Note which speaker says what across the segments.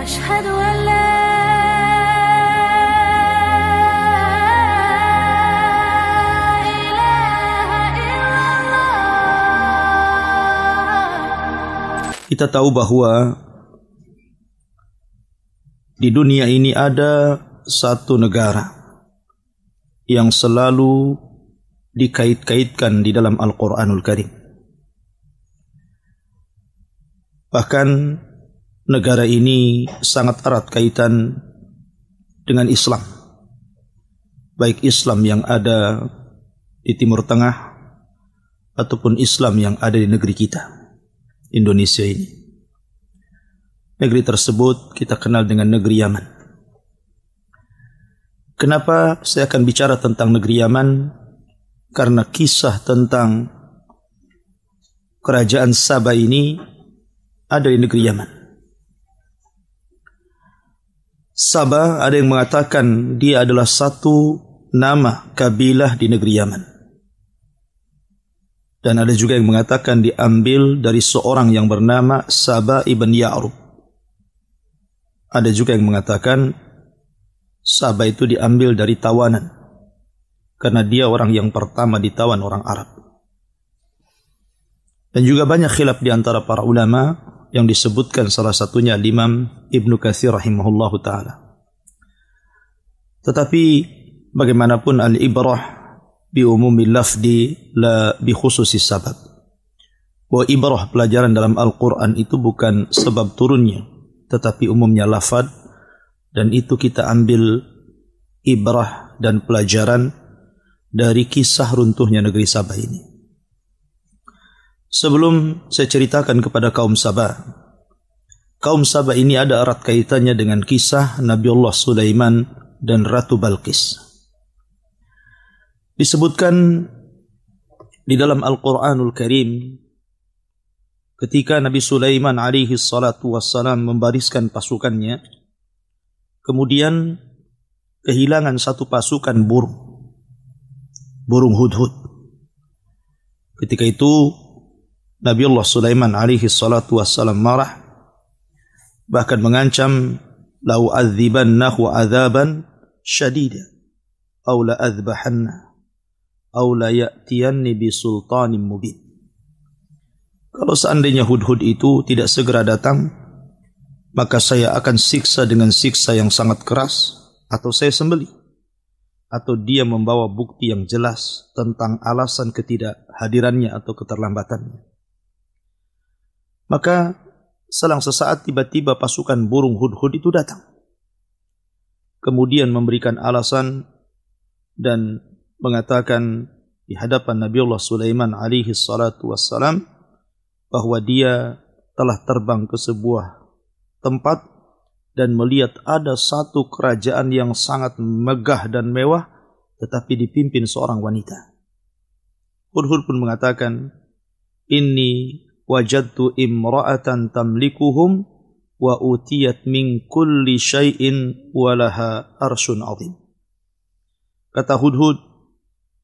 Speaker 1: أشهد أن لا
Speaker 2: Kita tahu bahwa di dunia ini ada satu negara yang selalu dikait-kaitkan di dalam Al-Quranul Karim. Bahkan negara ini sangat erat kaitan dengan Islam. Baik Islam yang ada di Timur Tengah ataupun Islam yang ada di negeri kita, Indonesia ini. Negeri tersebut kita kenal dengan negeri Yaman. Kenapa saya akan bicara tentang negeri Yaman? Karena kisah tentang kerajaan Sabah ini ada di negeri Yaman. Sabah ada yang mengatakan dia adalah satu nama kabilah di negeri Yaman. Dan ada juga yang mengatakan diambil dari seorang yang bernama Sabah ibn Ya'rub. Ada juga yang mengatakan Sabah itu diambil dari tawanan, karena dia orang yang pertama ditawan orang Arab. Dan juga banyak khilaf di antara para ulama yang disebutkan salah satunya Imam Ibnu Katsir rahimahullahu ta'ala. Tetapi bagaimanapun al-ibrah bi umumil lafdi la bi khususis sabab. Bahwa ibrah pelajaran dalam Al-Quran itu bukan sebab turunnya, tetapi umumnya lafad, dan itu kita ambil ibrah dan pelajaran dari kisah runtuhnya negeri Sabah ini. Sebelum saya ceritakan kepada kaum Sabah ini ada erat kaitannya dengan kisah Nabiullah Sulaiman dan Ratu Balqis. Disebutkan di dalam Al-Quranul Karim ketika Nabi Sulaiman alaihi salatu wassalam membariskan pasukannya, kemudian kehilangan satu pasukan burung hudhud. Ketika itu Nabiullah Sulaiman alaihi salatu wassalam marah, bahkan mengancam lau adzibannahu adzaban syadida aw la adzbahanna aw la ya'tiyanni bisultanin mubin. Kalau seandainya hudhud itu tidak segera datang, maka saya akan siksa dengan siksa yang sangat keras, atau saya sembelih, atau dia membawa bukti yang jelas tentang alasan ketidakhadirannya atau keterlambatannya. Maka selang sesaat tiba-tiba pasukan burung hudhud itu datang, kemudian memberikan alasan dan mengatakan di hadapan Nabiullah Sulaiman alaihi salatu wassalam bahwa dia telah terbang ke sebuah tempat dan melihat ada satu kerajaan yang sangat megah dan mewah, tetapi dipimpin seorang wanita. Hudhud pun mengatakan, inni wajadtu imra'atan tamlikuhum wa utiyat min kulli syai'in walaha arsyun azim. Kata Hudhud,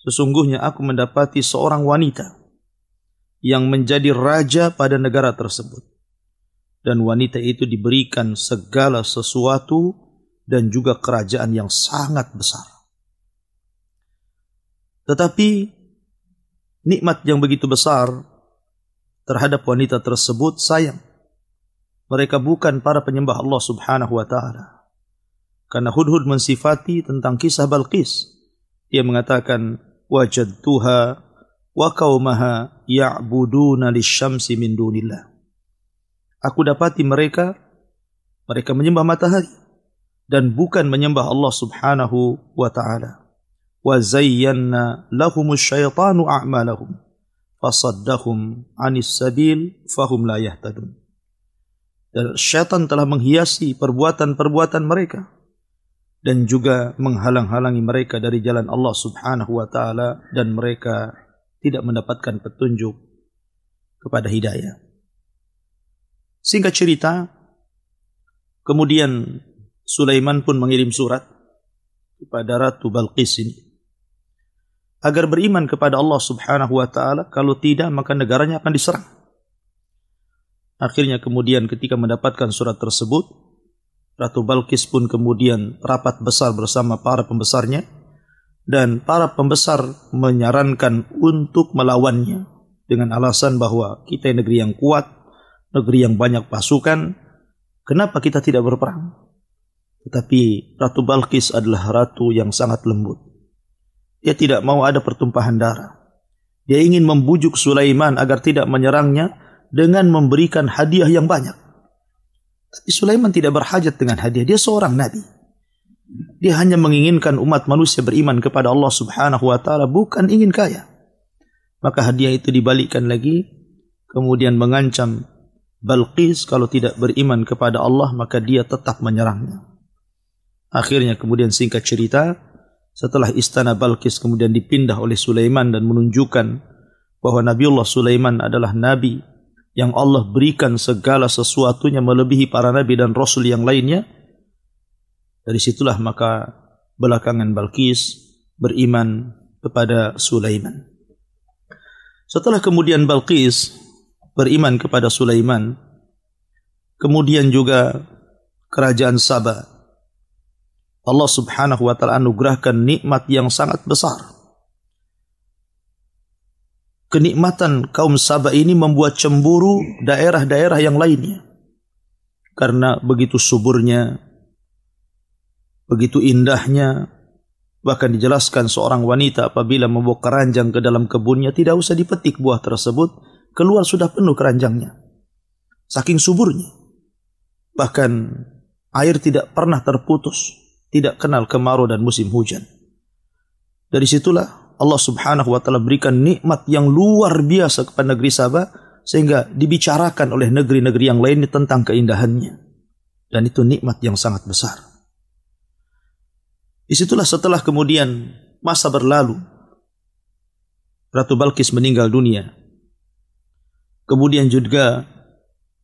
Speaker 2: sesungguhnya aku mendapati seorang wanita yang menjadi raja pada negara tersebut. Dan wanita itu diberikan segala sesuatu dan juga kerajaan yang sangat besar. Tetapi nikmat yang begitu besar terhadap wanita tersebut sayang. Mereka bukan para penyembah Allah subhanahu wa ta'ala. Karena Hudhud mensifati tentang kisah Balqis. Dia mengatakan, wajadtuha wa qaumaha ya'buduna lisyamsi min dunillah. Aku dapati mereka menyembah matahari dan bukan menyembah Allah subhanahu wa ta'ala. Wa zayyana lahumus syaitanu a'malahum fasaddahum anis sabil fahum la yahtadun. Dan syaitan telah menghiasi perbuatan-perbuatan mereka dan juga menghalang-halangi mereka dari jalan Allah subhanahu wa ta'ala, dan mereka tidak mendapatkan petunjuk kepada hidayah. Singkat cerita, kemudian Sulaiman pun mengirim surat kepada Ratu Balqis ini agar beriman kepada Allah subhanahu wa ta'ala, kalau tidak maka negaranya akan diserang. Akhirnya kemudian ketika mendapatkan surat tersebut, Ratu Balqis pun kemudian rapat besar bersama para pembesarnya, dan para pembesar menyarankan untuk melawannya dengan alasan bahwa kita negeri yang kuat, negeri yang banyak pasukan, kenapa kita tidak berperang? Tetapi Ratu Balqis adalah ratu yang sangat lembut. Dia tidak mau ada pertumpahan darah. Dia ingin membujuk Sulaiman agar tidak menyerangnya dengan memberikan hadiah yang banyak. Tapi Sulaiman tidak berhajat dengan hadiah. Dia seorang nabi. Dia hanya menginginkan umat manusia beriman kepada Allah Subhanahu wa taala, bukan ingin kaya. Maka hadiah itu dibalikkan lagi, kemudian mengancam Balqis kalau tidak beriman kepada Allah maka dia tetap menyerangnya. Akhirnya kemudian singkat cerita, setelah istana Balqis kemudian dipindah oleh Sulaiman dan menunjukkan bahwa Nabiullah Sulaiman adalah nabi yang Allah berikan segala sesuatunya melebihi para nabi dan rasul yang lainnya. Dari situlah maka belakangan Balqis beriman kepada Sulaiman. Setelah kemudian Balqis beriman kepada Sulaiman, kemudian juga kerajaan Saba, Allah Subhanahu wa taala anugerahkan nikmat yang sangat besar. Kenikmatan kaum Saba ini membuat cemburu daerah-daerah yang lainnya. Karena begitu suburnya, begitu indahnya, bahkan dijelaskan seorang wanita apabila membawa keranjang ke dalam kebunnya tidak usah dipetik buah tersebut, keluar sudah penuh keranjangnya. Saking suburnya. Bahkan air tidak pernah terputus, tidak kenal kemarau dan musim hujan. Dari situlah Allah Subhanahu wa taala berikan nikmat yang luar biasa kepada negeri Saba sehingga dibicarakan oleh negeri-negeri yang lainnya tentang keindahannya. Dan itu nikmat yang sangat besar. Disitulah setelah kemudian masa berlalu, Ratu Balqis meninggal dunia. Kemudian juga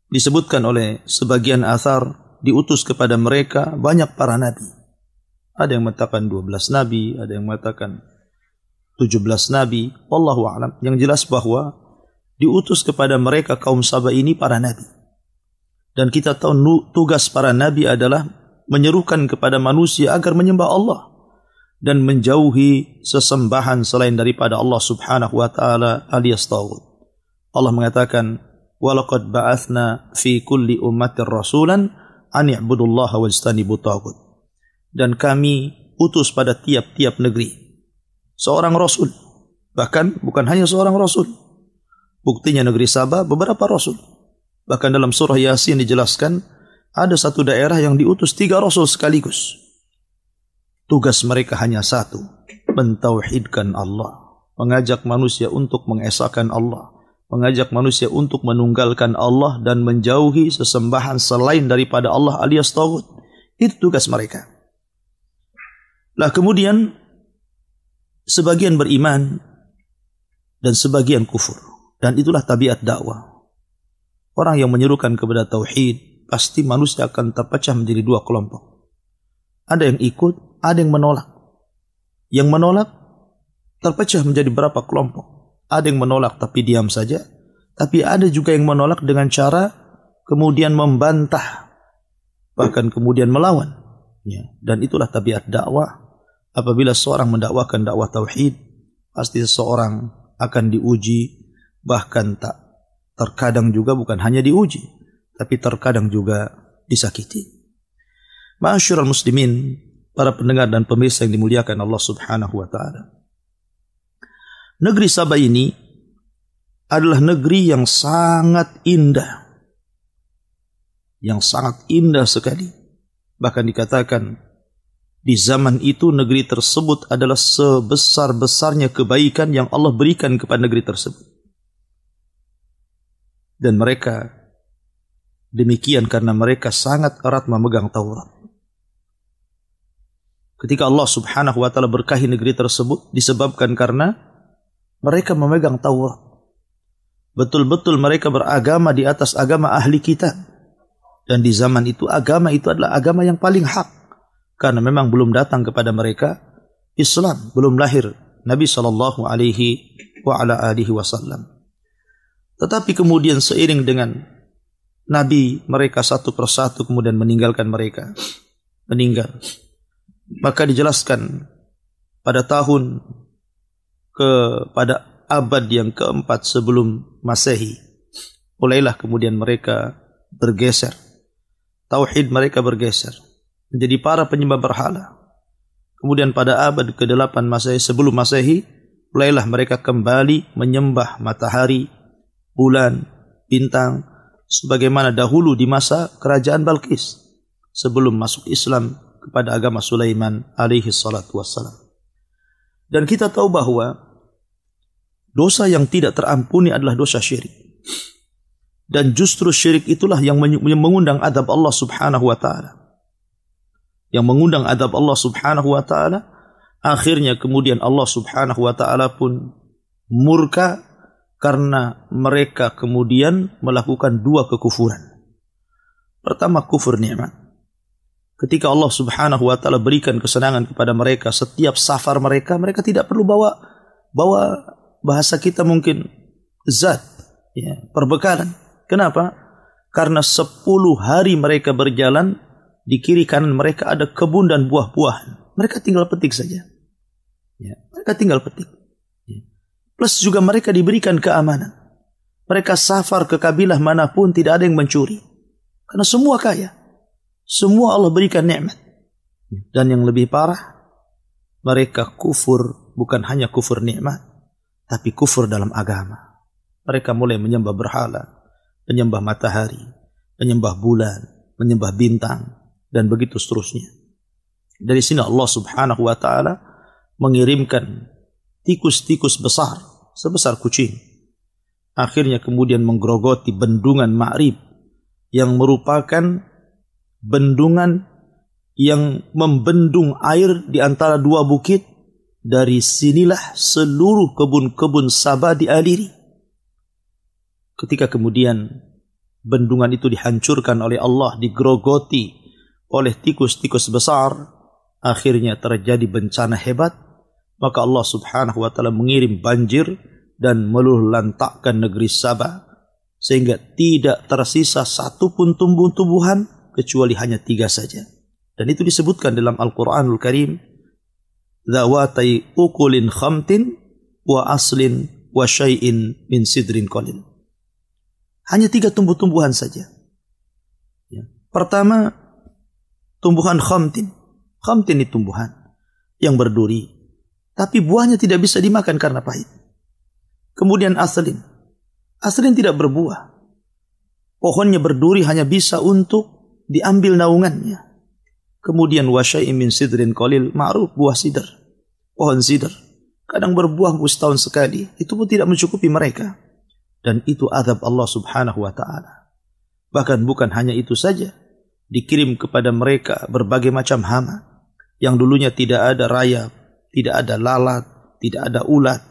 Speaker 2: disebutkan oleh sebagian athar diutus kepada mereka banyak para nabi. Ada yang mengatakan 12 nabi, ada yang mengatakan 17 nabi. Wallahu a'lam. Yang jelas bahwa diutus kepada mereka kaum Saba ini para nabi. Dan kita tahu tugas para nabi adalah menyerukan kepada manusia agar menyembah Allah dan menjauhi sesembahan selain daripada Allah Subhanahu wa taala alias taghut. Allah mengatakan, "Walaqad ba'atsna fi kulli ummatin rasulan an i'budullaha wajtanibut taghut." Dan kami utus pada tiap-tiap negeri seorang rasul. Bahkan bukan hanya seorang rasul. Buktinya negeri Saba beberapa rasul. Bahkan dalam surah Yasin dijelaskan ada satu daerah yang diutus 3 rasul sekaligus. Tugas mereka hanya satu, mentauhidkan Allah, mengajak manusia untuk mengesahkan Allah, mengajak manusia untuk menunggalkan Allah dan menjauhi sesembahan selain daripada Allah alias taghut. Itu tugas mereka. Lah kemudian sebagian beriman dan sebagian kufur, dan itulah tabiat dakwah. Orang yang menyerukan kepada tauhid pasti manusia akan terpecah menjadi 2 kelompok. Ada yang ikut, ada yang menolak. Yang menolak terpecah menjadi berapa kelompok. Ada yang menolak tapi diam saja. Tapi ada juga yang menolak dengan cara kemudian membantah. Bahkan kemudian melawan. Ya. Dan itulah tabiat dakwah. Apabila seorang mendakwakan dakwah tauhid, pasti seseorang akan diuji. Bahkan tak terkadang juga bukan hanya diuji, tapi terkadang juga disakiti. Ma'asyiral muslimin, para pendengar dan pemirsa yang dimuliakan Allah Subhanahu wa taala. Negeri Saba ini adalah negeri yang sangat indah. Yang sangat indah sekali. Bahkan dikatakan di zaman itu negeri tersebut adalah sebesar-besarnya kebaikan yang Allah berikan kepada negeri tersebut. Dan mereka demikian karena mereka sangat erat memegang Taurat. Ketika Allah Subhanahu wa taala berkahi negeri tersebut disebabkan karena mereka memegang Taurat. Betul-betul mereka beragama di atas agama ahli kitab. Dan di zaman itu agama itu adalah agama yang paling hak. Karena memang belum datang kepada mereka Islam, belum lahir Nabi sallallahu alaihi wa ala alihi wasallam. Tetapi kemudian seiring dengan nabi mereka satu persatu kemudian meninggalkan mereka. Meninggal. Maka dijelaskan pada abad yang keempat sebelum Masehi, mulailah kemudian mereka bergeser. Tauhid mereka bergeser menjadi para penyembah berhala. Kemudian pada abad ke-8 Masehi sebelum Masehi, mulailah mereka kembali menyembah matahari, bulan, bintang, sebagaimana dahulu di masa kerajaan Balqis sebelum masuk Islam kepada agama Sulaiman alaihi salatu wassalam. Dan kita tahu bahwa dosa yang tidak terampuni adalah dosa syirik. Dan justru syirik itulah yang mengundang adab Allah subhanahu wa ta'ala. Yang mengundang adab Allah subhanahu wa ta'ala, akhirnya kemudian Allah subhanahu wa ta'ala pun murka karena mereka kemudian melakukan dua kekufuran. Pertama, kufur nikmat. Ketika Allah subhanahu wa ta'ala berikan kesenangan kepada mereka, setiap safar mereka tidak perlu bawa bahasa kita mungkin zat, ya, perbekalan. Kenapa? Karena 10 hari mereka berjalan, di kiri kanan mereka ada kebun dan buah-buahan. Mereka tinggal petik saja. Ya, mereka tinggal petik. Ya. Plus juga mereka diberikan keamanan. Mereka safar ke kabilah manapun tidak ada yang mencuri. Karena semua kaya. Semua Allah berikan nikmat. Dan yang lebih parah, mereka kufur, bukan hanya kufur nikmat, tapi kufur dalam agama. Mereka mulai menyembah berhala, menyembah matahari, menyembah bulan, menyembah bintang, dan begitu seterusnya. Dari sini Allah subhanahu wa ta'ala mengirimkan tikus-tikus besar, sebesar kucing. Akhirnya kemudian menggerogoti bendungan Ma'rib, yang merupakan bendungan yang membendung air di antara dua bukit. Dari sinilah seluruh kebun-kebun Sabah dialiri. Ketika kemudian bendungan itu dihancurkan oleh Allah, digerogoti oleh tikus-tikus besar, akhirnya terjadi bencana hebat, maka Allah subhanahu wa ta'ala mengirim banjir dan meluluhlantakkan negeri Sabah, sehingga tidak tersisa satu pun tumbuh-tumbuhan kecuali hanya 3 saja. Dan itu disebutkan dalam Al-Quranul Karim, dhawatai ukulin khamtin wa aslin wa syai'in min sidrin qalil. Hanya 3 tumbuh-tumbuhan saja. Ya. Pertama, tumbuhan khamtin. Khamtin itu tumbuhan yang berduri, tapi buahnya tidak bisa dimakan karena pahit. Kemudian aslin. Aslin tidak berbuah. Pohonnya berduri, hanya bisa untuk diambil naungannya. Kemudian wasyai'in min sidrin qalil, ma'ruf buah sidr. Pohon sidr kadang berbuah setahun sekali, itu pun tidak mencukupi mereka. Dan itu azab Allah subhanahu wa ta'ala. Bahkan bukan hanya itu saja, dikirim kepada mereka berbagai macam hama, yang dulunya tidak ada rayap, tidak ada lalat, tidak ada ulat,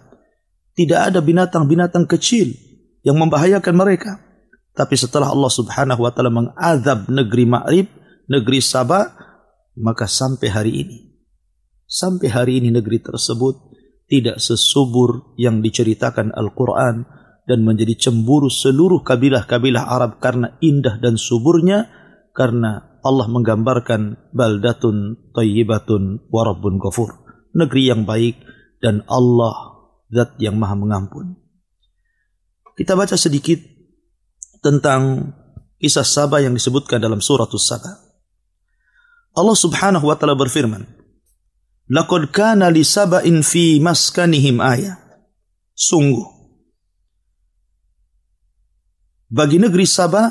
Speaker 2: tidak ada binatang-binatang kecil yang membahayakan mereka. Tapi setelah Allah subhanahu wa ta'ala mengazab negeri Ma'rib, negeri Sabah, maka sampai hari ini negeri tersebut tidak sesubur yang diceritakan Al-Quran, dan menjadi cemburu seluruh kabilah-kabilah Arab karena indah dan suburnya, karena Allah menggambarkan baldatun thayyibatun wa rabbun ghafur, negeri yang baik dan Allah zat yang maha mengampun. Kita baca sedikit tentang kisah Sabah yang disebutkan dalam suratus Sabah. Allah subhanahu wa ta'ala berfirman, laqad kana li saba'in fi maskanihim ayah. Sungguh bagi negeri Sabah,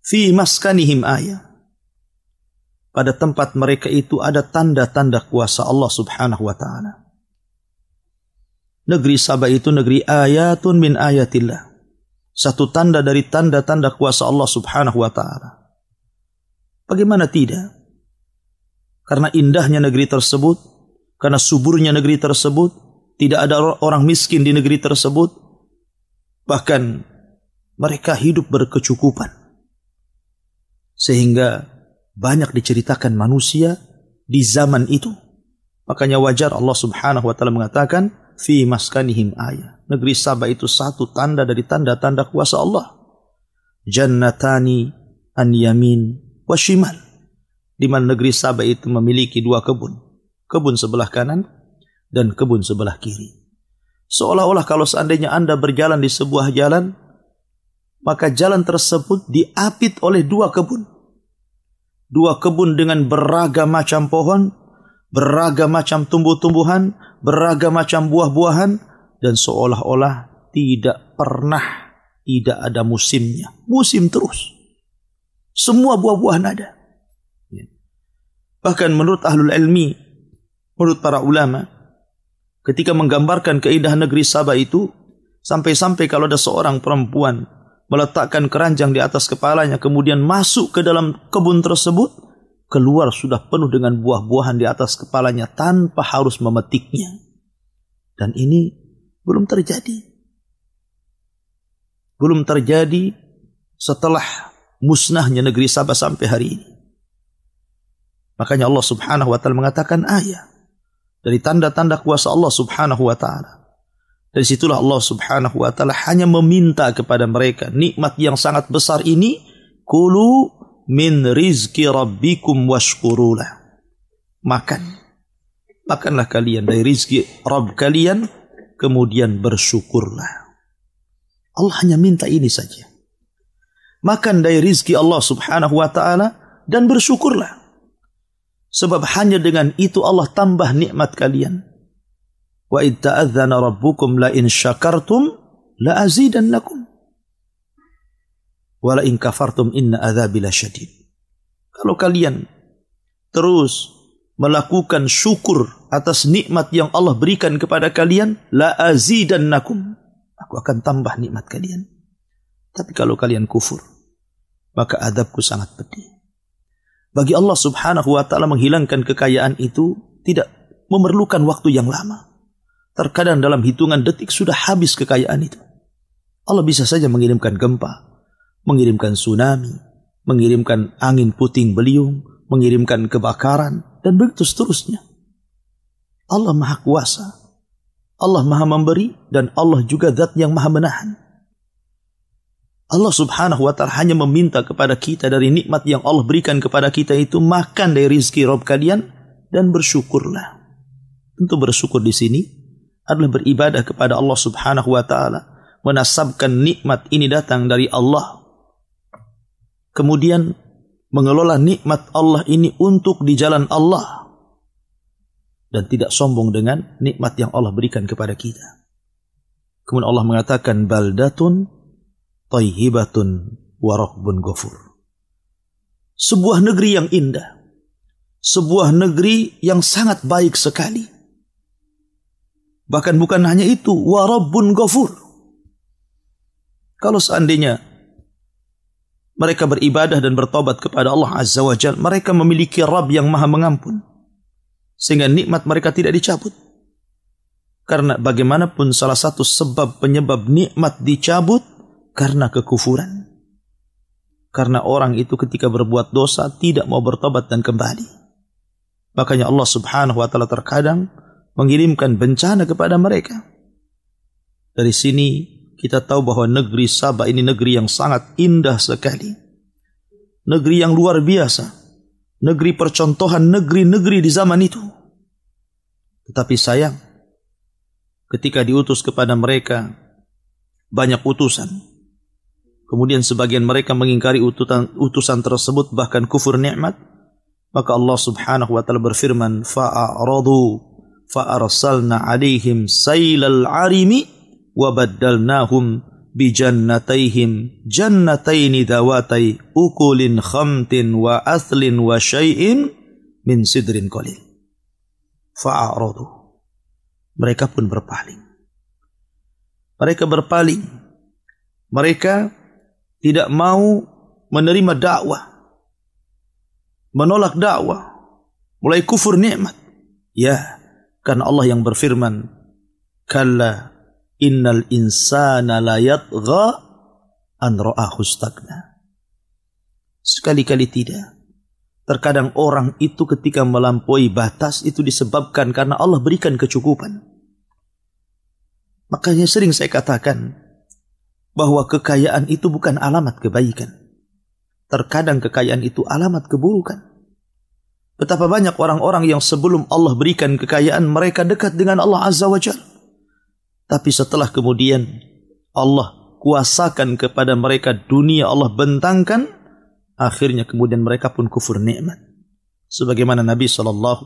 Speaker 2: fi maskanihim ayah, pada tempat mereka itu ada tanda-tanda kuasa Allah subhanahu wa ta'ala. Negeri Sabah itu negeri ayatun min ayatillah, satu tanda dari tanda-tanda kuasa Allah subhanahu wa ta'ala. Bagaimana tidak? Karena indahnya negeri tersebut, karena suburnya negeri tersebut, tidak ada orang miskin di negeri tersebut, bahkan mereka hidup berkecukupan. Sehingga banyak diceritakan manusia di zaman itu. Makanya wajar Allah subhanahu wa ta'ala mengatakan, fi maskanihim ayah. Negeri Sabah itu satu tanda dari tanda-tanda kuasa Allah. jannatani an yamin wa shimal. Di mana negeri Saba itu memiliki dua kebun. Kebun sebelah kanan dan kebun sebelah kiri. Seolah-olah kalau seandainya Anda berjalan di sebuah jalan, maka jalan tersebut diapit oleh dua kebun. Dua kebun dengan beragam macam pohon, beragam macam tumbuh-tumbuhan, beragam macam buah-buahan, dan seolah-olah tidak ada musimnya. Musim terus. Semua buah-buahan ada. Bahkan menurut ahlul ilmi, menurut para ulama, ketika menggambarkan keindahan negeri Saba itu, sampai-sampai kalau ada seorang perempuan meletakkan keranjang di atas kepalanya, kemudian masuk ke dalam kebun tersebut, keluar sudah penuh dengan buah-buahan di atas kepalanya tanpa harus memetiknya. Dan ini belum terjadi. Belum terjadi setelah musnahnya negeri Saba sampai hari ini. Makanya Allah Subhanahu wa taala mengatakan ayat dari tanda-tanda kuasa Allah Subhanahu wa taala. Dari situlah Allah Subhanahu wa taala hanya meminta kepada mereka nikmat yang sangat besar ini, kulu min rizki rabbikum washkurulah. Makanlah kalian dari rizki Rabb kalian, kemudian bersyukurlah. Allah hanya minta ini saja. Makan dari rizki Allah Subhanahu wa taala dan bersyukurlah. Sebab hanya dengan itu Allah tambah nikmat kalian. Wa id ta'adzana rabbukum la in syakartum la azidannakum wa la in kafartum inna adzabi lasyadid. Kalau kalian terus melakukan syukur atas nikmat yang Allah berikan kepada kalian, la azidannakum, aku akan tambah nikmat kalian. Tapi kalau kalian kufur, maka azabku sangat pedih. Bagi Allah Subhanahu wa taala menghilangkan kekayaan itu tidak memerlukan waktu yang lama. Terkadang dalam hitungan detik sudah habis kekayaan itu. Allah bisa saja mengirimkan gempa, mengirimkan tsunami, mengirimkan angin puting beliung, mengirimkan kebakaran, dan begitu seterusnya. Allah Maha Kuasa, Allah Maha Memberi, dan Allah juga Zat yang Maha Menahan. Allah Subhanahu wa taala hanya meminta kepada kita dari nikmat yang Allah berikan kepada kita itu, makan dari rizki Rabb kalian dan bersyukurlah. Tentu bersyukur di sini adalah beribadah kepada Allah Subhanahu wa taala, menasabkan nikmat ini datang dari Allah. Kemudian mengelola nikmat Allah ini untuk di jalan Allah dan tidak sombong dengan nikmat yang Allah berikan kepada kita. Kemudian Allah mengatakan baldatun thayyibatun wa rabbun ghafur. Sebuah negeri yang indah, sebuah negeri yang sangat baik sekali. Bahkan bukan hanya itu, wa rabbun ghafur. Kalau seandainya mereka beribadah dan bertobat kepada Allah Azza wa Jalla, mereka memiliki Rabb yang Maha Mengampun, sehingga nikmat mereka tidak dicabut. Karena bagaimanapun salah satu sebab penyebab nikmat dicabut karena kekufuran. Karena orang itu ketika berbuat dosa tidak mau bertobat dan kembali. Makanya Allah Subhanahu wa taala terkadang mengirimkan bencana kepada mereka. Dari sini kita tahu bahwa negeri Saba ini negeri yang sangat indah sekali. Negeri yang luar biasa. Negeri percontohan negeri-negeri di zaman itu. Tetapi sayang, ketika diutus kepada mereka banyak utusan, kemudian sebagian mereka mengingkari utusan tersebut, bahkan kufur nikmat, maka Allah Subhanahu wa taala berfirman, fa'aradu fa'arsalna 'alaihim sailal 'arimi wa baddalnahum bi jannatayhim jannataini dhawatai ukulin khamtin wa athlin wa syai'in min sidrin qalil. Fa'aradu, mereka pun berpaling. Mereka tidak mau menerima dakwah, menolak dakwah, mulai kufur nikmat. Ya, karena Allah yang berfirman, kalla innal insana la yatgha an ra'ahu istagna. Sekali-kali tidak. Terkadang orang itu ketika melampaui batas itu disebabkan karena Allah berikan kecukupan. Makanya sering saya katakan, bahwa kekayaan itu bukan alamat kebaikan. Terkadang kekayaan itu alamat keburukan. Betapa banyak orang-orang yang sebelum Allah berikan kekayaan, mereka dekat dengan Allah Azza wa Jalla. Tapi setelah kemudian Allah kuasakan kepada mereka dunia, Allah bentangkan, akhirnya kemudian mereka pun kufur nikmat. Sebagaimana Nabi SAW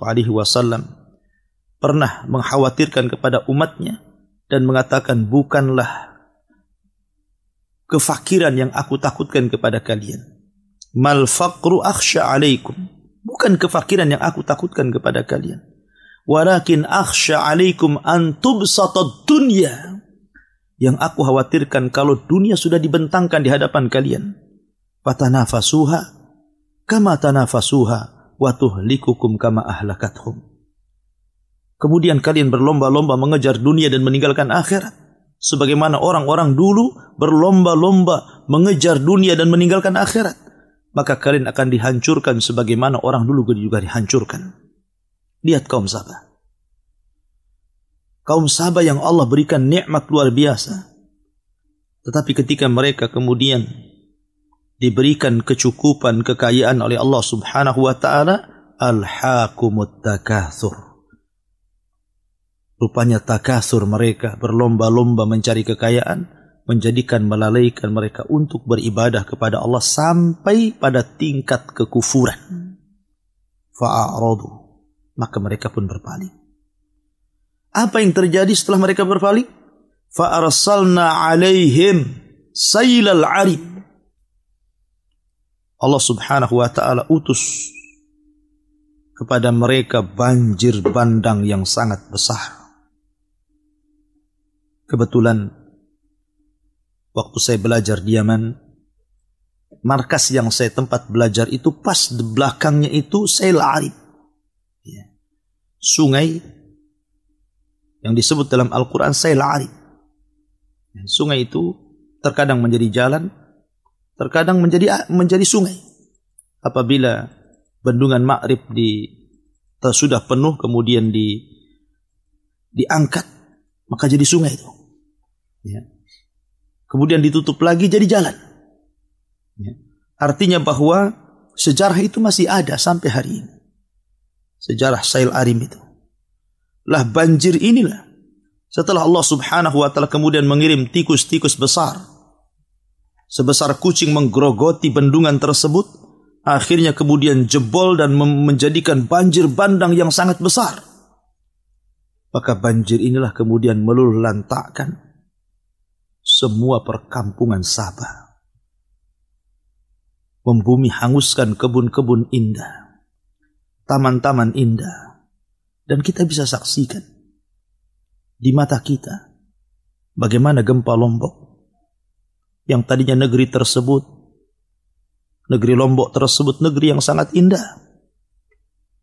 Speaker 2: pernah mengkhawatirkan kepada umatnya dan mengatakan, bukanlah kefakiran yang aku takutkan kepada kalian. Mal faqru akhsha alaikum. Bukan kefakiran yang aku takutkan kepada kalian. Walakin akhsha alaikum an tubsatad dunya. Yang aku khawatirkan kalau dunia sudah dibentangkan di hadapan kalian. Fatanafasuha kama tanafasuha wa tuhlikukum kama ahlakathum. Kemudian kalian berlomba-lomba mengejar dunia dan meninggalkan akhirat. Sebagaimana orang-orang dulu berlomba-lomba mengejar dunia dan meninggalkan akhirat. Maka kalian akan dihancurkan sebagaimana orang dulu juga dihancurkan. Lihat kaum Sabah. Kaum Sabah yang Allah berikan nikmat luar biasa. Tetapi ketika mereka kemudian diberikan kecukupan, kekayaan oleh Allah Subhanahu wa ta'ala, alhaakumut takatsur. Rupanya takatsur mereka, berlomba-lomba mencari kekayaan, menjadikan melalaikan mereka untuk beribadah kepada Allah sampai pada tingkat kekufuran. Fa'aradu, maka mereka pun berpaling. Apa yang terjadi setelah mereka berpaling? Fa'arsalna alaihim sailal arim. Allah Subhanahu wa ta'ala utus kepada mereka banjir bandang yang sangat besar. Kebetulan waktu saya belajar di Yaman, markas yang saya tempat belajar itu pas di belakangnya itu Sail Arib. Sungai yang disebut dalam Al-Quran Sail Arib. Sungai itu terkadang menjadi jalan, terkadang menjadi sungai. Apabila bendungan Ma'rib sudah penuh kemudian diangkat, maka jadi sungai itu. Ya. Kemudian ditutup lagi jadi jalan. Ya. Artinya bahwa sejarah itu masih ada sampai hari ini. Sejarah Sail Arim itu. Lah banjir inilah. Setelah Allah Subhanahu wa ta'ala kemudian mengirim tikus-tikus besar. Sebesar kucing menggerogoti bendungan tersebut. Akhirnya kemudian jebol dan menjadikan banjir bandang yang sangat besar. Maka banjir inilah kemudian meluluhlantakkan semua perkampungan Sabah. Membumi hanguskan kebun-kebun indah, taman-taman indah. Dan kita bisa saksikan di mata kita bagaimana gempa Lombok yang tadinya negeri Lombok tersebut negeri yang sangat indah.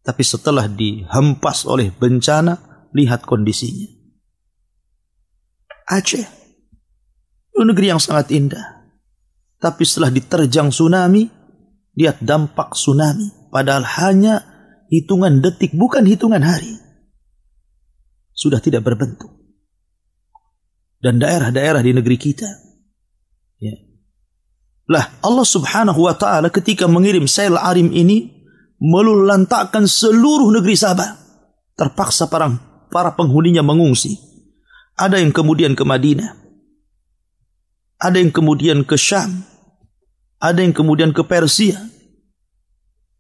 Speaker 2: Tapi setelah dihempas oleh bencana, lihat kondisinya. Aceh negeri yang sangat indah. Tapi setelah diterjang tsunami, lihat dampak tsunami. Padahal hanya hitungan detik, bukan hitungan hari. Sudah tidak berbentuk. Dan daerah-daerah di negeri kita. Ya. Lah Allah Subhanahu wa ta'ala ketika mengirim Sail Arim ini, meluluhlantakkan seluruh negeri Sabah. Terpaksa para penghuninya mengungsi. Ada yang kemudian ke Madinah. Ada yang kemudian ke Syam. Ada yang kemudian ke Persia.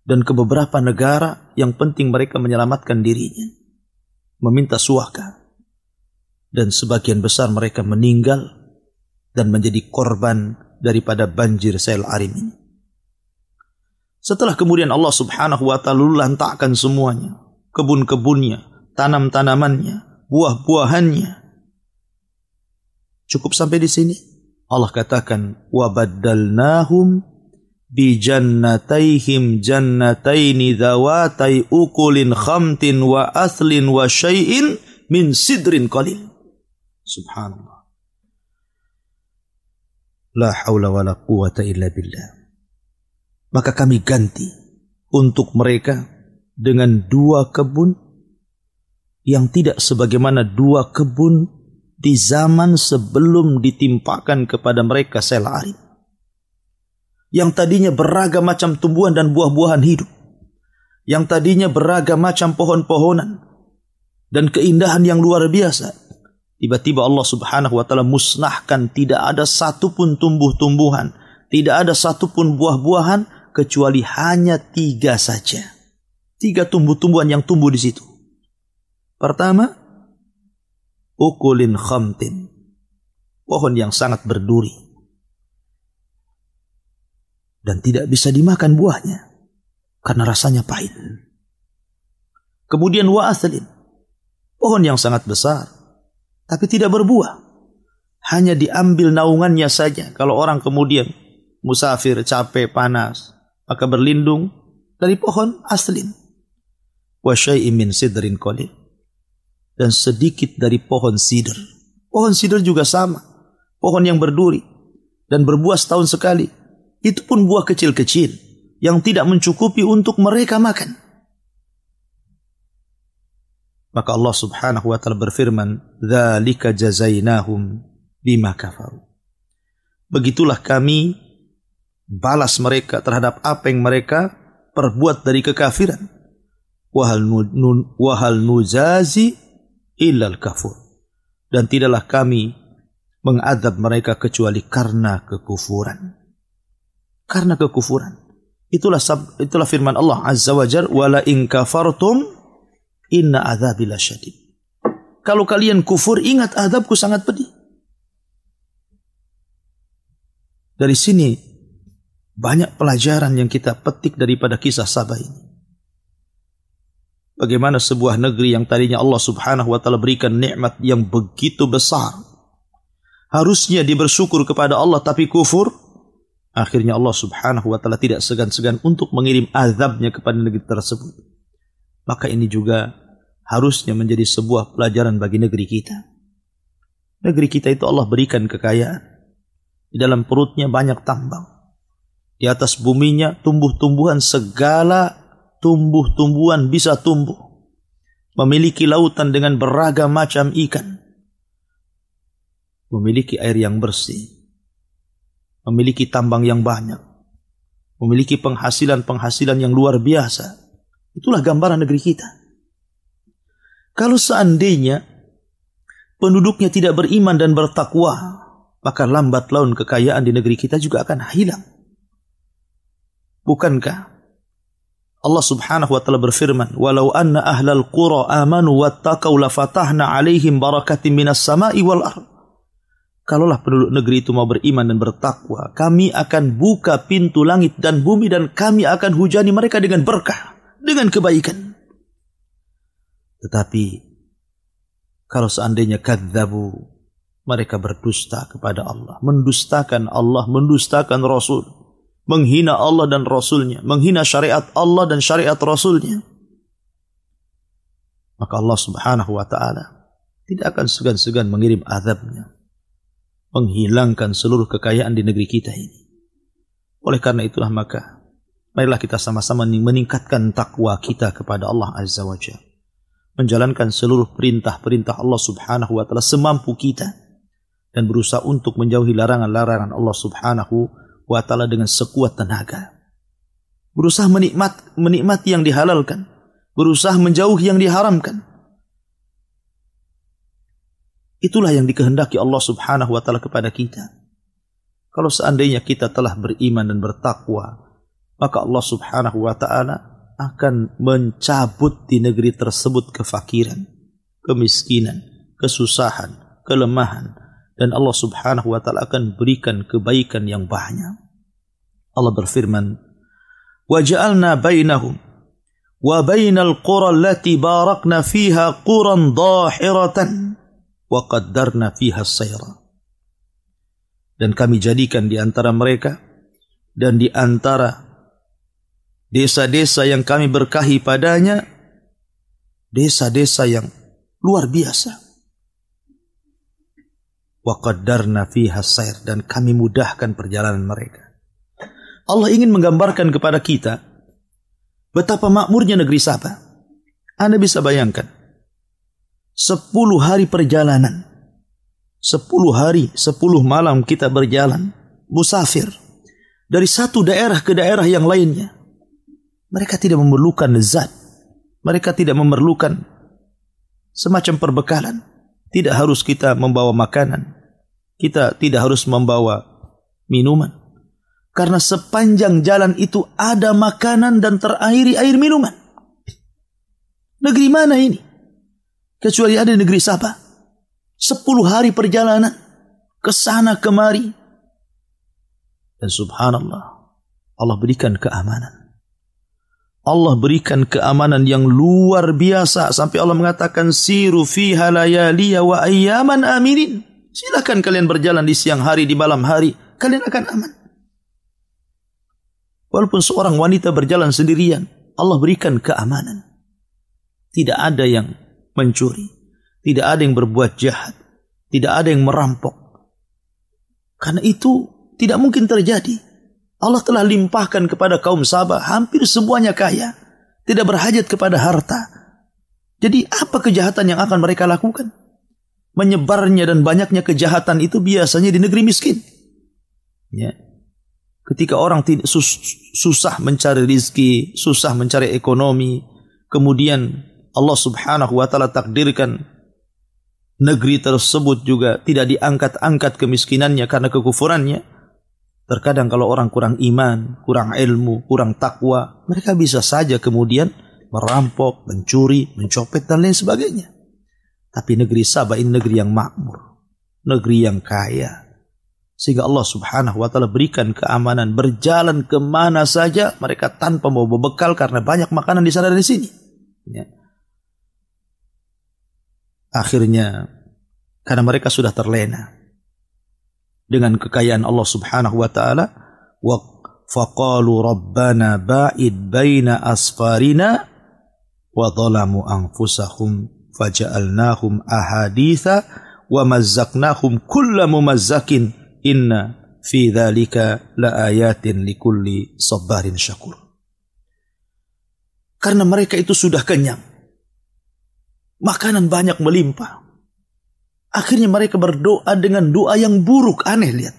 Speaker 2: Dan ke beberapa negara yang penting mereka menyelamatkan dirinya. Meminta suaka. Dan sebagian besar mereka meninggal dan menjadi korban daripada banjir Sail Arim ini. Setelah kemudian Allah Subhanahu wa ta'ala lantakkan semuanya. Kebun-kebunnya, tanam-tanamannya, buah-buahannya. Cukup sampai di sini? Allah katakan, وَبَدَّلْنَاهُمْ بِجَنَّتَيْهِمْ جَنَّتَيْنِ ذَوَاتَيْ أُكُلٍ خَمْتٍ وَأَثْلٍ وَشَيْءٍ مِنْ سِدْرٍ قَلِيلٍ. Subhanallah. La hawla wa la quwata illa billah. Maka kami ganti untuk mereka dengan 2 kebun yang tidak sebagaimana 2 kebun di zaman sebelum ditimpakan kepada mereka sel arim. Yang tadinya beragam macam tumbuhan dan buah-buahan hidup. Yang tadinya beragam macam pohon-pohonan dan keindahan yang luar biasa. Tiba-tiba Allah Subhanahu wa taala musnahkan, tidak ada satupun tumbuh-tumbuhan, tidak ada satupun buah-buahan, kecuali hanya 3 saja. 3 tumbuh-tumbuhan yang tumbuh di situ. Pertama, ukulin khamtin, pohon yang sangat berduri dan tidak bisa dimakan buahnya karena rasanya pahit. Kemudian wa aslin, pohon yang sangat besar tapi tidak berbuah, hanya diambil naungannya saja. Kalau orang kemudian musafir, capek, panas, maka berlindung dari pohon aslin. Wa syai'in min sidrin qalil, dan sedikit dari pohon sidr. Pohon sidr juga sama, pohon yang berduri dan berbuah setahun sekali. Itu pun buah kecil-kecil yang tidak mencukupi untuk mereka makan. Maka Allah Subhanahu wa taala berfirman, "Dzalika jazainahum bima kafaru." Begitulah kami balas mereka terhadap apa yang mereka perbuat dari kekafiran. Wa hal nujazi illal kafur. Dan tidaklah kami mengadab mereka kecuali karena kekufuran. Karena kekufuran. Itulah firman Allah Azza wa Jalla, wala in kafartum inna adzabi lasyadid. Kalau kalian kufur, ingat azabku sangat pedih. Dari sini banyak pelajaran yang kita petik daripada kisah Sabah ini. Bagaimana sebuah negeri yang tadinya Allah Subhanahu wa taala berikan nikmat yang begitu besar, harusnya dia bersyukur kepada Allah tapi kufur. Akhirnya Allah Subhanahu wa taala tidak segan-segan untuk mengirim azabnya kepada negeri tersebut. Maka ini juga harusnya menjadi sebuah pelajaran bagi negeri kita. Negeri kita itu Allah berikan kekayaan. Di dalam perutnya banyak tambang. Di atas buminya tumbuh-tumbuhan, segala tumbuh-tumbuhan bisa tumbuh. Memiliki lautan dengan beragam macam ikan. Memiliki air yang bersih. Memiliki tambang yang banyak. Memiliki penghasilan-penghasilan yang luar biasa. Itulah gambaran negeri kita. Kalau seandainya penduduknya tidak beriman dan bertakwa, maka lambat laun kekayaan di negeri kita juga akan hilang. Bukankah Allah Subhanahu wa taala berfirman, "Walau anna ahlal qura amanu wattaqau lafatahna 'alaihim barakatin minas sama'i wal ardh." Kalaulah penduduk negeri itu mau beriman dan bertakwa, kami akan buka pintu langit dan bumi dan kami akan hujani mereka dengan berkah, dengan kebaikan. Tetapi kalau seandainya kadzabu, mereka berdusta kepada Allah, mendustakan Allah, mendustakan Rasul, menghina Allah dan Rasulnya, menghina syariat Allah dan syariat Rasulnya, maka Allah Subhanahu wa ta'ala tidak akan segan-segan mengirim azabnya, menghilangkan seluruh kekayaan di negeri kita ini. Oleh karena itulah maka marilah kita sama-sama meningkatkan takwa kita kepada Allah Azza wa Jalla, menjalankan seluruh perintah-perintah Allah Subhanahu wa ta'ala semampu kita, dan berusaha untuk menjauhi larangan-larangan Allah Subhanahu wa ta'ala dengan sekuat tenaga. Berusaha menikmati yang dihalalkan, berusaha menjauhi yang diharamkan. Itulah yang dikehendaki Allah Subhanahu wa ta'ala kepada kita. Kalau seandainya kita telah beriman dan bertakwa, maka Allah Subhanahu wa ta'ala akan mencabut di negeri tersebut kefakiran, kemiskinan, kesusahan, kelemahan, dan Allah Subhanahu wa ta'ala akan berikan kebaikan yang banyak. Allah berfirman, "Wa ja'alna bainahum wa bainal qura allati barakna fiha quran dhahiratan wa qaddarna fiha as-sayra." Dan kami jadikan di antara mereka dan di antara desa-desa yang kami berkahi padanya, desa-desa yang luar biasa. Wa qaddarna fiha as-sayr, dan kami mudahkan perjalanan mereka. Allah ingin menggambarkan kepada kita betapa makmurnya negeri Sabah. Anda bisa bayangkan 10 hari perjalanan 10 hari, 10 malam kita berjalan, musafir, dari satu daerah ke daerah yang lainnya. Mereka tidak memerlukan zat. Mereka tidak memerlukan semacam perbekalan. Tidak harus kita membawa makanan. Kita tidak harus membawa minuman. Karena sepanjang jalan itu ada makanan dan terairi air minuman. Negeri mana ini? Kecuali ada negeri Sabah. 10 hari perjalanan ke sana kemari. Dan subhanallah, Allah berikan keamanan. Allah berikan keamanan yang luar biasa sampai Allah mengatakan siru fiha layaliya wa ayyaman aminin. Silakan kalian berjalan di siang hari, di malam hari, kalian akan aman. Walaupun seorang wanita berjalan sendirian, Allah berikan keamanan. Tidak ada yang mencuri, tidak ada yang berbuat jahat, tidak ada yang merampok. Karena itu tidak mungkin terjadi. Allah telah limpahkan kepada kaum Sabah, hampir semuanya kaya, tidak berhajat kepada harta. Jadi apa kejahatan yang akan mereka lakukan? Menyebarnya dan banyaknya kejahatan itu biasanya di negeri miskin. Ya. Ketika orang susah mencari rizki, susah mencari ekonomi, kemudian Allah subhanahu wa ta'ala takdirkan negeri tersebut juga tidak diangkat-angkat kemiskinannya karena kekufurannya. Terkadang kalau orang kurang iman, kurang ilmu, kurang takwa, mereka bisa saja kemudian merampok, mencuri, mencopet dan lain sebagainya. Tapi negeri Sabah ini negeri yang makmur, negeri yang kaya. Sehingga Allah subhanahu wa ta'ala berikan keamanan, berjalan kemana saja mereka tanpa mau berbekal karena banyak makanan di sana dan di sini. Ya. Akhirnya, karena mereka sudah terlena dengan kekayaan Allah subhanahu wa ta'ala, wa faqalu rabbana ba'id baina asfarina wa dhalamu anfusahum faja'alnahum ahaditha wa mazzaqnahum kulla mumazzakin inna fi dhalika la ayatin likulli sabarin syakur. Karena mereka itu sudah kenyang, makanan banyak melimpah. Akhirnya mereka berdoa dengan doa yang buruk. Aneh, lihat.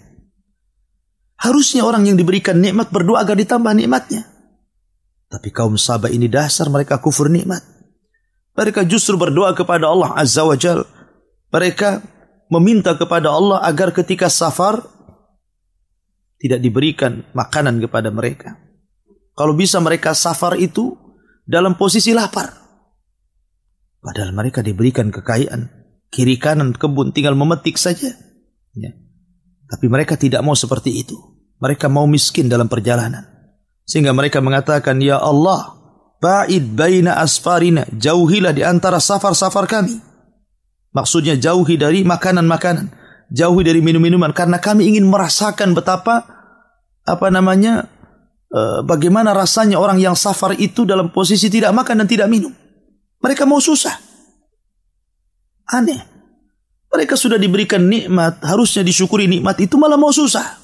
Speaker 2: Harusnya orang yang diberikan nikmat berdoa agar ditambah nikmatnya. Tapi kaum Sabah ini dasar mereka kufur nikmat. Mereka justru berdoa kepada Allah Azza wa Jal. Mereka meminta kepada Allah agar ketika safar tidak diberikan makanan kepada mereka. Kalau bisa mereka safar itu dalam posisi lapar. Padahal mereka diberikan kekayaan. Kiri kanan kebun tinggal memetik saja. Ya. Tapi mereka tidak mau seperti itu. Mereka mau miskin dalam perjalanan. Sehingga mereka mengatakan, ya Allah, ba'id baina asfarina, jauhilah di antara safar-safar kami. Maksudnya jauhi dari makanan-makanan, jauhi dari minum-minuman, karena kami ingin merasakan betapa bagaimana rasanya orang yang safar itu dalam posisi tidak makan dan tidak minum. Mereka mau susah. Aneh. Mereka sudah diberikan nikmat, harusnya disyukuri nikmat itu malah mau susah.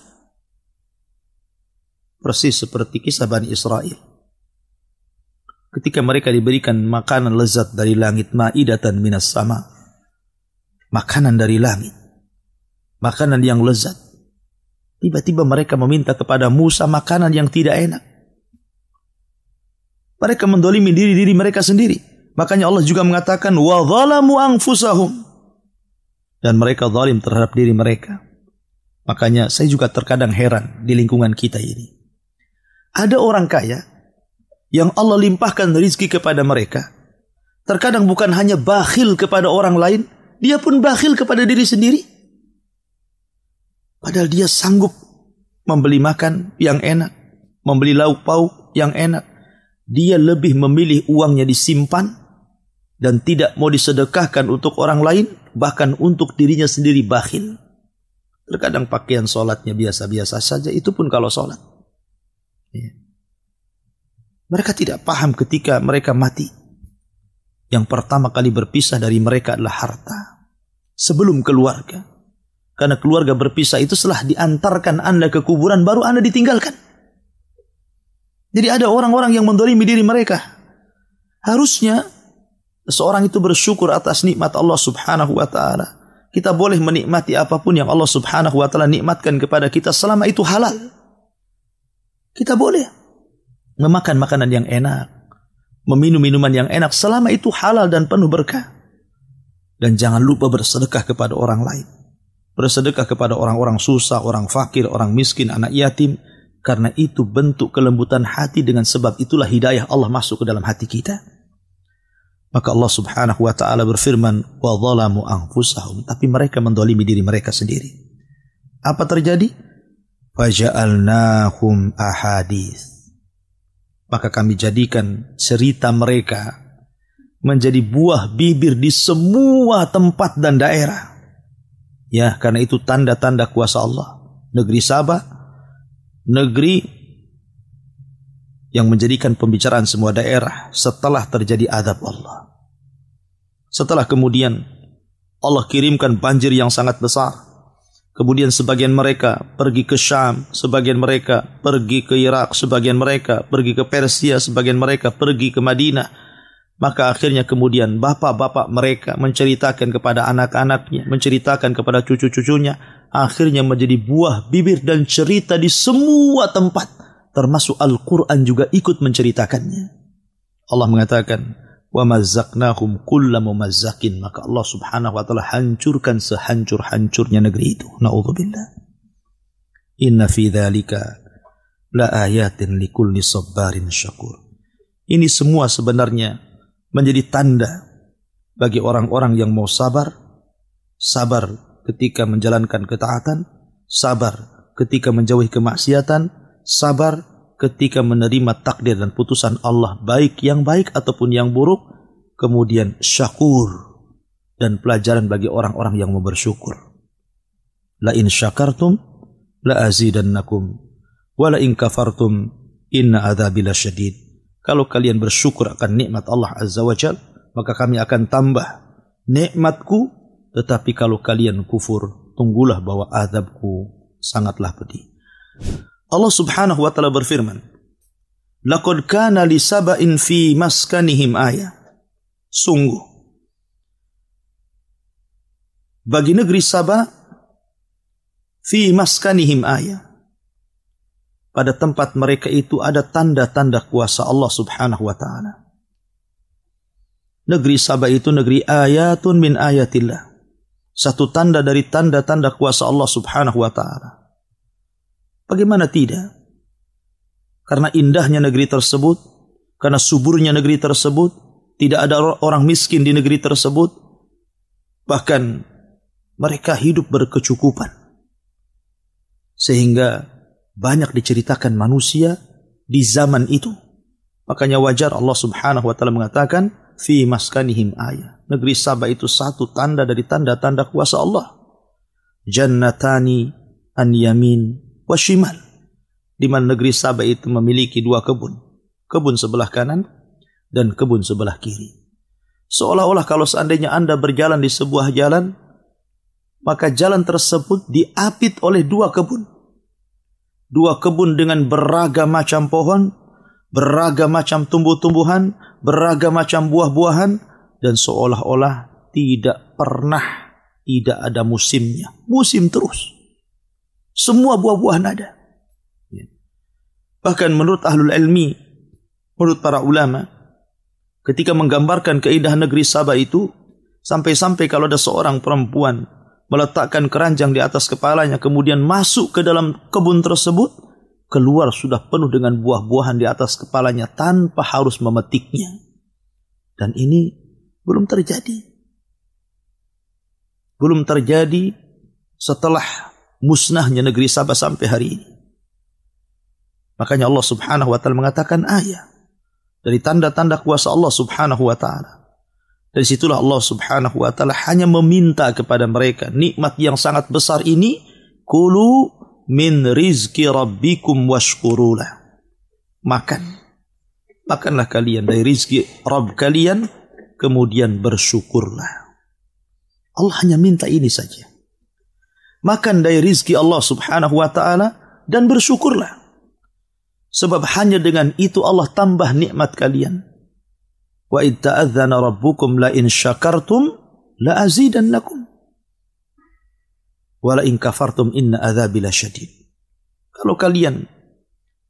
Speaker 2: Persis seperti kisah Bani Israel. Ketika mereka diberikan makanan lezat dari langit, ma'idatan minas sama. Makanan dari langit. Makanan yang lezat. Tiba-tiba mereka meminta kepada Musa makanan yang tidak enak. Mereka mendolimi diri mereka sendiri. Makanya Allah juga mengatakan wa zalamu anfusahum, dan mereka zalim terhadap diri mereka. Makanya saya juga terkadang heran di lingkungan kita ini. Ada orang kaya yang Allah limpahkan rezeki kepada mereka. Terkadang bukan hanya bakhil kepada orang lain, dia pun bakhil kepada diri sendiri. Padahal dia sanggup membeli makan yang enak, membeli lauk pauk yang enak. Dia lebih memilih uangnya disimpan dan tidak mau disedekahkan untuk orang lain, bahkan untuk dirinya sendiri bakhil. Terkadang pakaian sholatnya biasa-biasa saja, itu pun kalau sholat. Ya. Mereka tidak paham ketika mereka mati. Yang pertama kali berpisah dari mereka adalah harta. Sebelum keluarga. Karena keluarga berpisah itu setelah diantarkan Anda ke kuburan, baru Anda ditinggalkan. Jadi ada orang-orang yang mendolimi diri mereka. Harusnya seorang itu bersyukur atas nikmat Allah subhanahu wa ta'ala. Kita boleh menikmati apapun yang Allah subhanahu wa ta'ala nikmatkan kepada kita selama itu halal. Kita boleh memakan makanan yang enak, meminum minuman yang enak selama itu halal dan penuh berkah. Dan jangan lupa bersedekah kepada orang lain. Bersedekah kepada orang-orang susah, orang fakir, orang miskin, anak yatim. Karena itu bentuk kelembutan hati, dengan sebab itulah hidayah Allah masuk ke dalam hati kita. Maka Allah subhanahu wa ta'ala berfirman, wa dhalamu anfusahum, tapi mereka mendolimi diri mereka sendiri. Apa terjadi? Faja'alnahum ahadits, maka kami jadikan cerita mereka menjadi buah bibir di semua tempat dan daerah. Ya, karena itu tanda-tanda kuasa Allah. Negeri Sabah, negeri yang menjadikan pembicaraan semua daerah setelah terjadi azab Allah. Setelah kemudian Allah kirimkan banjir yang sangat besar. Kemudian sebagian mereka pergi ke Syam, sebagian mereka pergi ke Irak, sebagian mereka pergi ke Persia, sebagian mereka pergi ke Madinah. Maka akhirnya kemudian bapak-bapak mereka menceritakan kepada anak-anaknya, menceritakan kepada cucu-cucunya. Akhirnya menjadi buah bibir dan cerita di semua tempat. Termasuk Al-Quran juga ikut menceritakannya. Allah mengatakan, wa mazzaqnahum kulla mumazzakin, maka Allah subhanahu wa ta'ala hancurkan sehancur-hancurnya negeri itu. Na'udzubillah. Inna fi dzalika la ayatin likulli sabbarin syakur. Ini semua sebenarnya menjadi tanda bagi orang-orang yang mau sabar. Sabar ketika menjalankan ketaatan, sabar ketika menjauhi kemaksiatan, sabar ketika menerima takdir dan putusan Allah, baik yang baik ataupun yang buruk. Kemudian syakur, dan pelajaran bagi orang-orang yang mau bersyukur. La in syakartum la azidannakum wa la in kafartum inna adzabi lasyadid. Kalau kalian bersyukur akan nikmat Allah Azza wa Jalla, maka kami akan tambah nikmatku. Tetapi kalau kalian kufur, tunggulah bahwa azabku sangatlah pedih. Allah subhanahu wa ta'ala berfirman, laqad kana li saba'in fi maskanihim ayah. Sungguh, bagi negeri Sabah, fi maskanihim ayah, pada tempat mereka itu ada tanda-tanda kuasa Allah subhanahu wa ta'ala. Negeri Sabah itu negeri ayatun min ayatillah. Satu tanda dari tanda-tanda kuasa Allah subhanahu wa ta'ala. Bagaimana tidak? Karena indahnya negeri tersebut, karena suburnya negeri tersebut, tidak ada orang miskin di negeri tersebut. Bahkan mereka hidup berkecukupan. Sehingga banyak diceritakan manusia di zaman itu. Makanya wajar Allah subhanahu wa ta'ala mengatakan, fi maskanihim ayah. Negeri Sabah itu satu tanda dari tanda-tanda kuasa Allah. Jannatani an yamin wa shimal. Di mana negeri Sabah itu memiliki dua kebun. Kebun sebelah kanan dan kebun sebelah kiri. Seolah-olah kalau seandainya Anda berjalan di sebuah jalan, maka jalan tersebut diapit oleh dua kebun. Dua kebun dengan beragam macam pohon, beragam macam tumbuh-tumbuhan, beragam macam buah-buahan, dan seolah-olah tidak pernah tidak ada musimnya. Musim terus. Semua buah-buahan ada. Bahkan menurut ahlul ilmi, menurut para ulama, ketika menggambarkan keindahan negeri Sabah itu, sampai-sampai kalau ada seorang perempuan meletakkan keranjang di atas kepalanya, kemudian masuk ke dalam kebun tersebut, keluar sudah penuh dengan buah-buahan di atas kepalanya tanpa harus memetiknya. Dan ini belum terjadi. Belum terjadi setelah musnahnya negeri Sabah sampai hari ini. Makanya Allah subhanahu wa ta'ala mengatakan ayah. Dari tanda-tanda kuasa Allah subhanahu wa ta'ala. Dari situlah Allah subhanahu wa ta'ala hanya meminta kepada mereka nikmat yang sangat besar ini. Kulu min rizki rabbikum washkurulah. Makanlah kalian dari rizki Rabb kalian, kemudian bersyukurlah. Allah hanya minta ini saja. Makan dari rizki Allah subhanahu wa ta'ala dan bersyukurlah. Sebab hanya dengan itu Allah tambah nikmat kalian. Wa idh ta'adzana rabbukum la in syakartum la azidannakum. Wala in kafartum inna adzabi lasyadid. Kalau kalian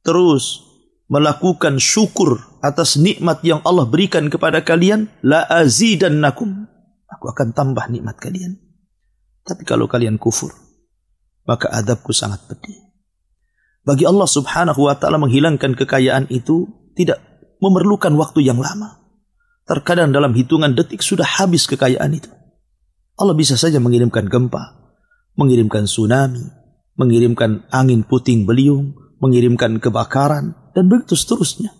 Speaker 2: terus melakukan syukur atas nikmat yang Allah berikan kepada kalian, la azidannakum, aku akan tambah nikmat kalian. Tapi kalau kalian kufur, maka adabku sangat pedih. Bagi Allah subhanahu wa ta'ala menghilangkan kekayaan itu tidak memerlukan waktu yang lama. Terkadang dalam hitungan detik sudah habis kekayaan itu. Allah bisa saja mengirimkan gempa, mengirimkan tsunami, mengirimkan angin puting beliung, mengirimkan kebakaran, dan begitu seterusnya.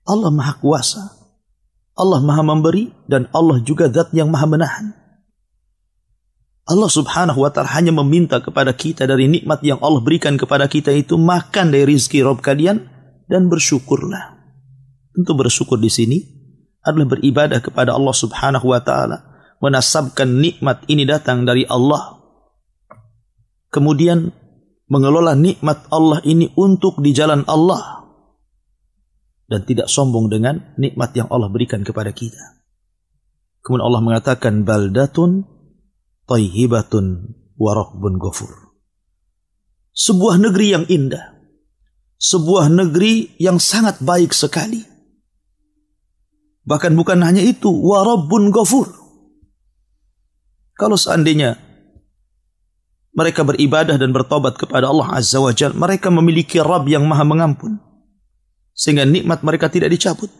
Speaker 2: Allah maha kuasa, Allah maha memberi, dan Allah juga zat yang maha menahan. Allah subhanahu wa ta'ala hanya meminta kepada kita dari nikmat yang Allah berikan kepada kita itu, makan dari rizki Rabb kalian dan bersyukurlah. Tentu bersyukur di sini adalah beribadah kepada Allah subhanahu wa ta'ala, menasabkan nikmat ini datang dari Allah, kemudian mengelola nikmat Allah ini untuk di jalan Allah, dan tidak sombong dengan nikmat yang Allah berikan kepada kita. Kemudian Allah mengatakan baldatun thayyibatun wa rabbun ghafur. Sebuah negeri yang indah, sebuah negeri yang sangat baik sekali. Bahkan bukan hanya itu, wa rabbun ghafur. Kalau seandainya mereka beribadah dan bertobat kepada Allah Azza wa Jalla, mereka memiliki Rabb yang maha mengampun, sehingga nikmat mereka tidak dicabut.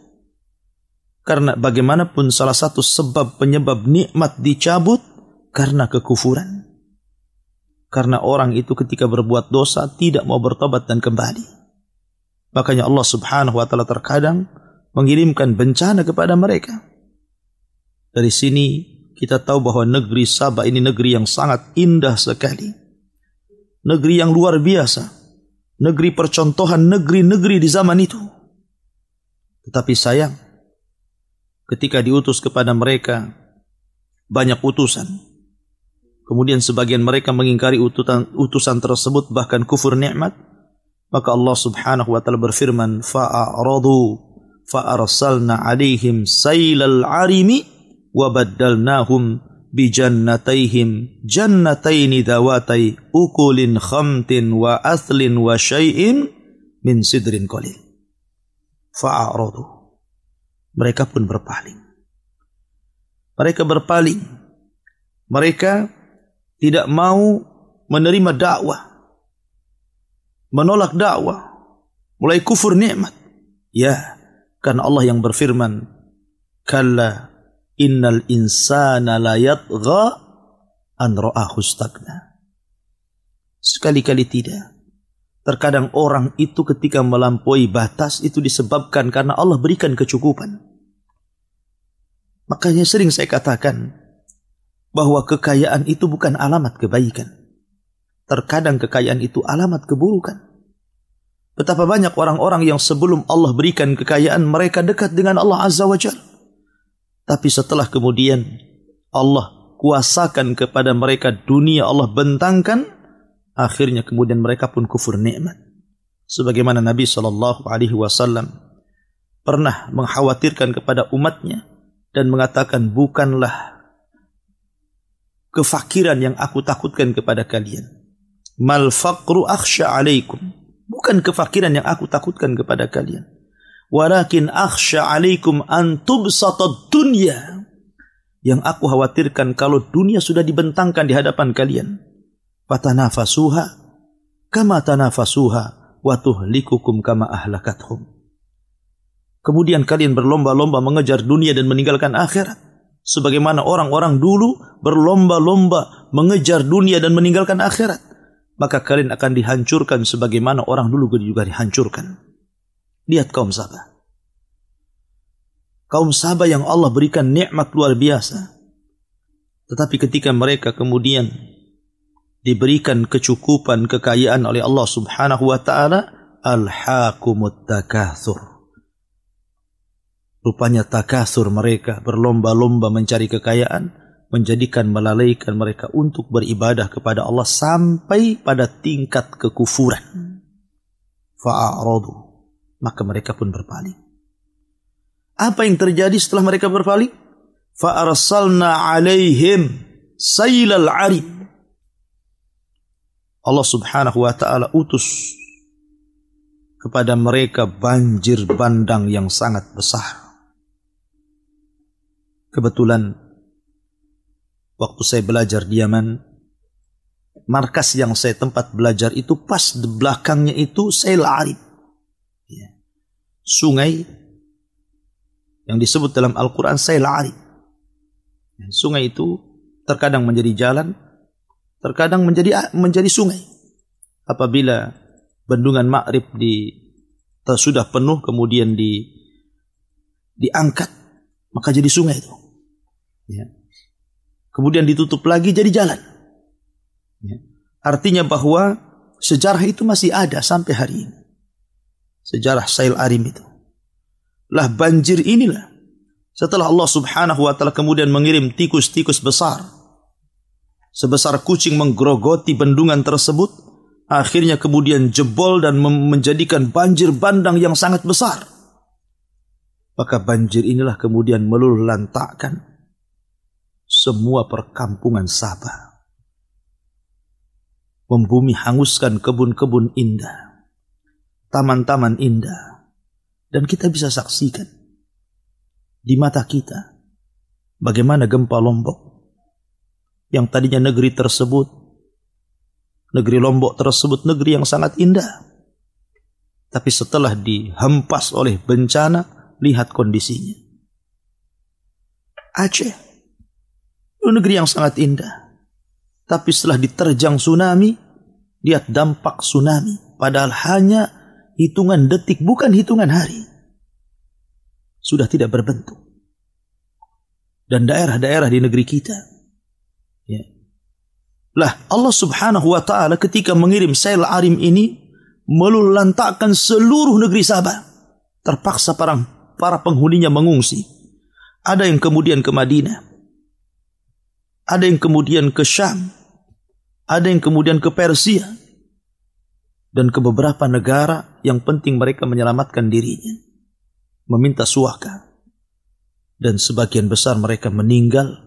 Speaker 2: Karena bagaimanapun salah satu sebab penyebab nikmat dicabut karena kekufuran. Karena orang itu ketika berbuat dosa tidak mau bertobat dan kembali. Makanya Allah subhanahu wa ta'ala terkadang mengirimkan bencana kepada mereka. Dari sini kita tahu bahwa negeri Sabah ini negeri yang sangat indah sekali. Negeri yang luar biasa. Negeri percontohan negeri-negeri di zaman itu. Tetapi sayang, ketika diutus kepada mereka banyak utusan, kemudian sebagian mereka mengingkari utusan tersebut, bahkan kufur nikmat, maka Allah subhanahu wa ta'ala berfirman, fa'aradu fa'arsalna alaihim sailal arimi wa baddalnahum bijannatayhim jannataini dawatai ukulin khamtin wa athlin wa syai'in min sidrin qalil. Fa'aradu, mereka pun berpaling. Mereka tidak mau menerima dakwah, menolak dakwah, mulai kufur nikmat. Ya, karena Allah yang berfirman, kalla innal insana la yatgha an ra'ahu istagna. Sekali-kali tidak. Terkadang orang itu ketika melampaui batas itu disebabkan karena Allah berikan kecukupan. Makanya sering saya katakan bahwa kekayaan itu bukan alamat kebaikan. Terkadang kekayaan itu alamat keburukan. Betapa banyak orang-orang yang sebelum Allah berikan kekayaan, mereka dekat dengan Allah Azza wa Jalla. Tapi setelah kemudian Allah kuasakan kepada mereka dunia, Allah bentangkan, akhirnya kemudian mereka pun kufur nikmat. Sebagaimana Nabi SAW pernah mengkhawatirkan kepada umatnya dan mengatakan, bukanlah kefakiran yang aku takutkan kepada kalian. Mal faqru akhsha alaikum. Bukan kefakiran yang aku takutkan kepada kalian. Walakin akhsha alaikum an tubsatad dunya. Yang aku khawatirkan kalau dunia sudah dibentangkan di hadapan kalian. Fatanafasuha kama tanafasuha wa tuhlikukum kama ahlakathum. Kemudian kalian berlomba-lomba mengejar dunia dan meninggalkan akhirat. Sebagaimana orang-orang dulu berlomba-lomba mengejar dunia dan meninggalkan akhirat, maka kalian akan dihancurkan sebagaimana orang dulu juga dihancurkan. Lihat kaum Sabah. Kaum Sabah yang Allah berikan nikmat luar biasa. Tetapi ketika mereka kemudian diberikan kecukupan, kekayaan oleh Allah subhanahu wa ta'ala, alhaakumut takatsur. Rupanya takasur mereka, berlomba-lomba mencari kekayaan, menjadikan melalaikan mereka untuk beribadah kepada Allah sampai pada tingkat kekufuran. Fa'aradu, maka mereka pun berpaling. Apa yang terjadi setelah mereka berpaling? Fa'arsalna alaihim sailal arim. Allah subhanahu wa ta'ala utus kepada mereka banjir bandang yang sangat besar. Kebetulan waktu saya belajar di Yaman, markas yang saya tempat belajar itu pas di belakangnya itu Sail Arib, sungai yang disebut dalam Al-Quran Sail Arib. Sungai itu terkadang menjadi jalan, terkadang menjadi sungai. Apabila bendungan Ma'rib sudah penuh kemudian diangkat, maka jadi sungai itu. Kemudian ditutup lagi jadi jalan. Artinya bahwa sejarah itu masih ada sampai hari ini. Sejarah Sail Arim itu. Lah banjir inilah, setelah Allah subhanahu wa ta'ala kemudian mengirim tikus-tikus besar, sebesar kucing menggerogoti bendungan tersebut, akhirnya kemudian jebol dan menjadikan banjir bandang yang sangat besar. Maka banjir inilah kemudian meluluh lantakkan semua perkampungan Sabah. Membumi hanguskan kebun-kebun indah, taman-taman indah. Dan kita bisa saksikan di mata kita bagaimana gempa Lombok, yang tadinya negeri Lombok tersebut negeri yang sangat indah, tapi setelah dihempas oleh bencana, lihat kondisinya. Aceh, itu negeri yang sangat indah, tapi setelah diterjang tsunami, lihat dampak tsunami. Padahal hanya hitungan detik, bukan hitungan hari, sudah tidak berbentuk. Dan daerah-daerah di negeri kita, lah Allah subhanahu wa ta'ala ketika mengirim Sail Arim ini meluluh lantakkan seluruh negeri Sabah. Terpaksa para penghuninya mengungsi. Ada yang kemudian ke Madinah, ada yang kemudian ke Syam, ada yang kemudian ke Persia, dan ke beberapa negara yang penting mereka menyelamatkan dirinya, meminta suaka. Dan sebagian besar mereka meninggal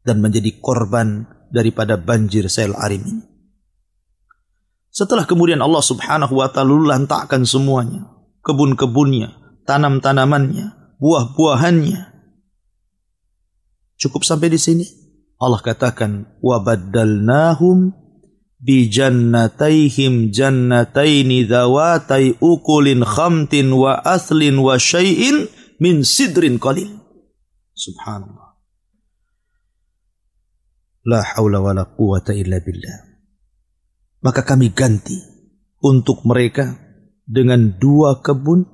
Speaker 2: dan menjadi korban daripada banjir Sail Arim ini. Setelah kemudian Allah subhanahu wa ta'ala lantakkan semuanya, kebun-kebunnya, tanam-tanamannya, buah-buahannya. Cukup sampai di sini? Allah katakan, وَبَدَّلْنَاهُمْ بِجَنَّتَيْهِمْ جَنَّتَيْنِ ذَوَاتَيْ أُكُلٍ خَمْتٍ وَأَثْلٍ وَشَيْءٍ مِنْ سِدْرٍ قَلِيلٍ. Subhanallah. La haula wa la quwata illa billah. Maka kami ganti untuk mereka dengan 2 kebun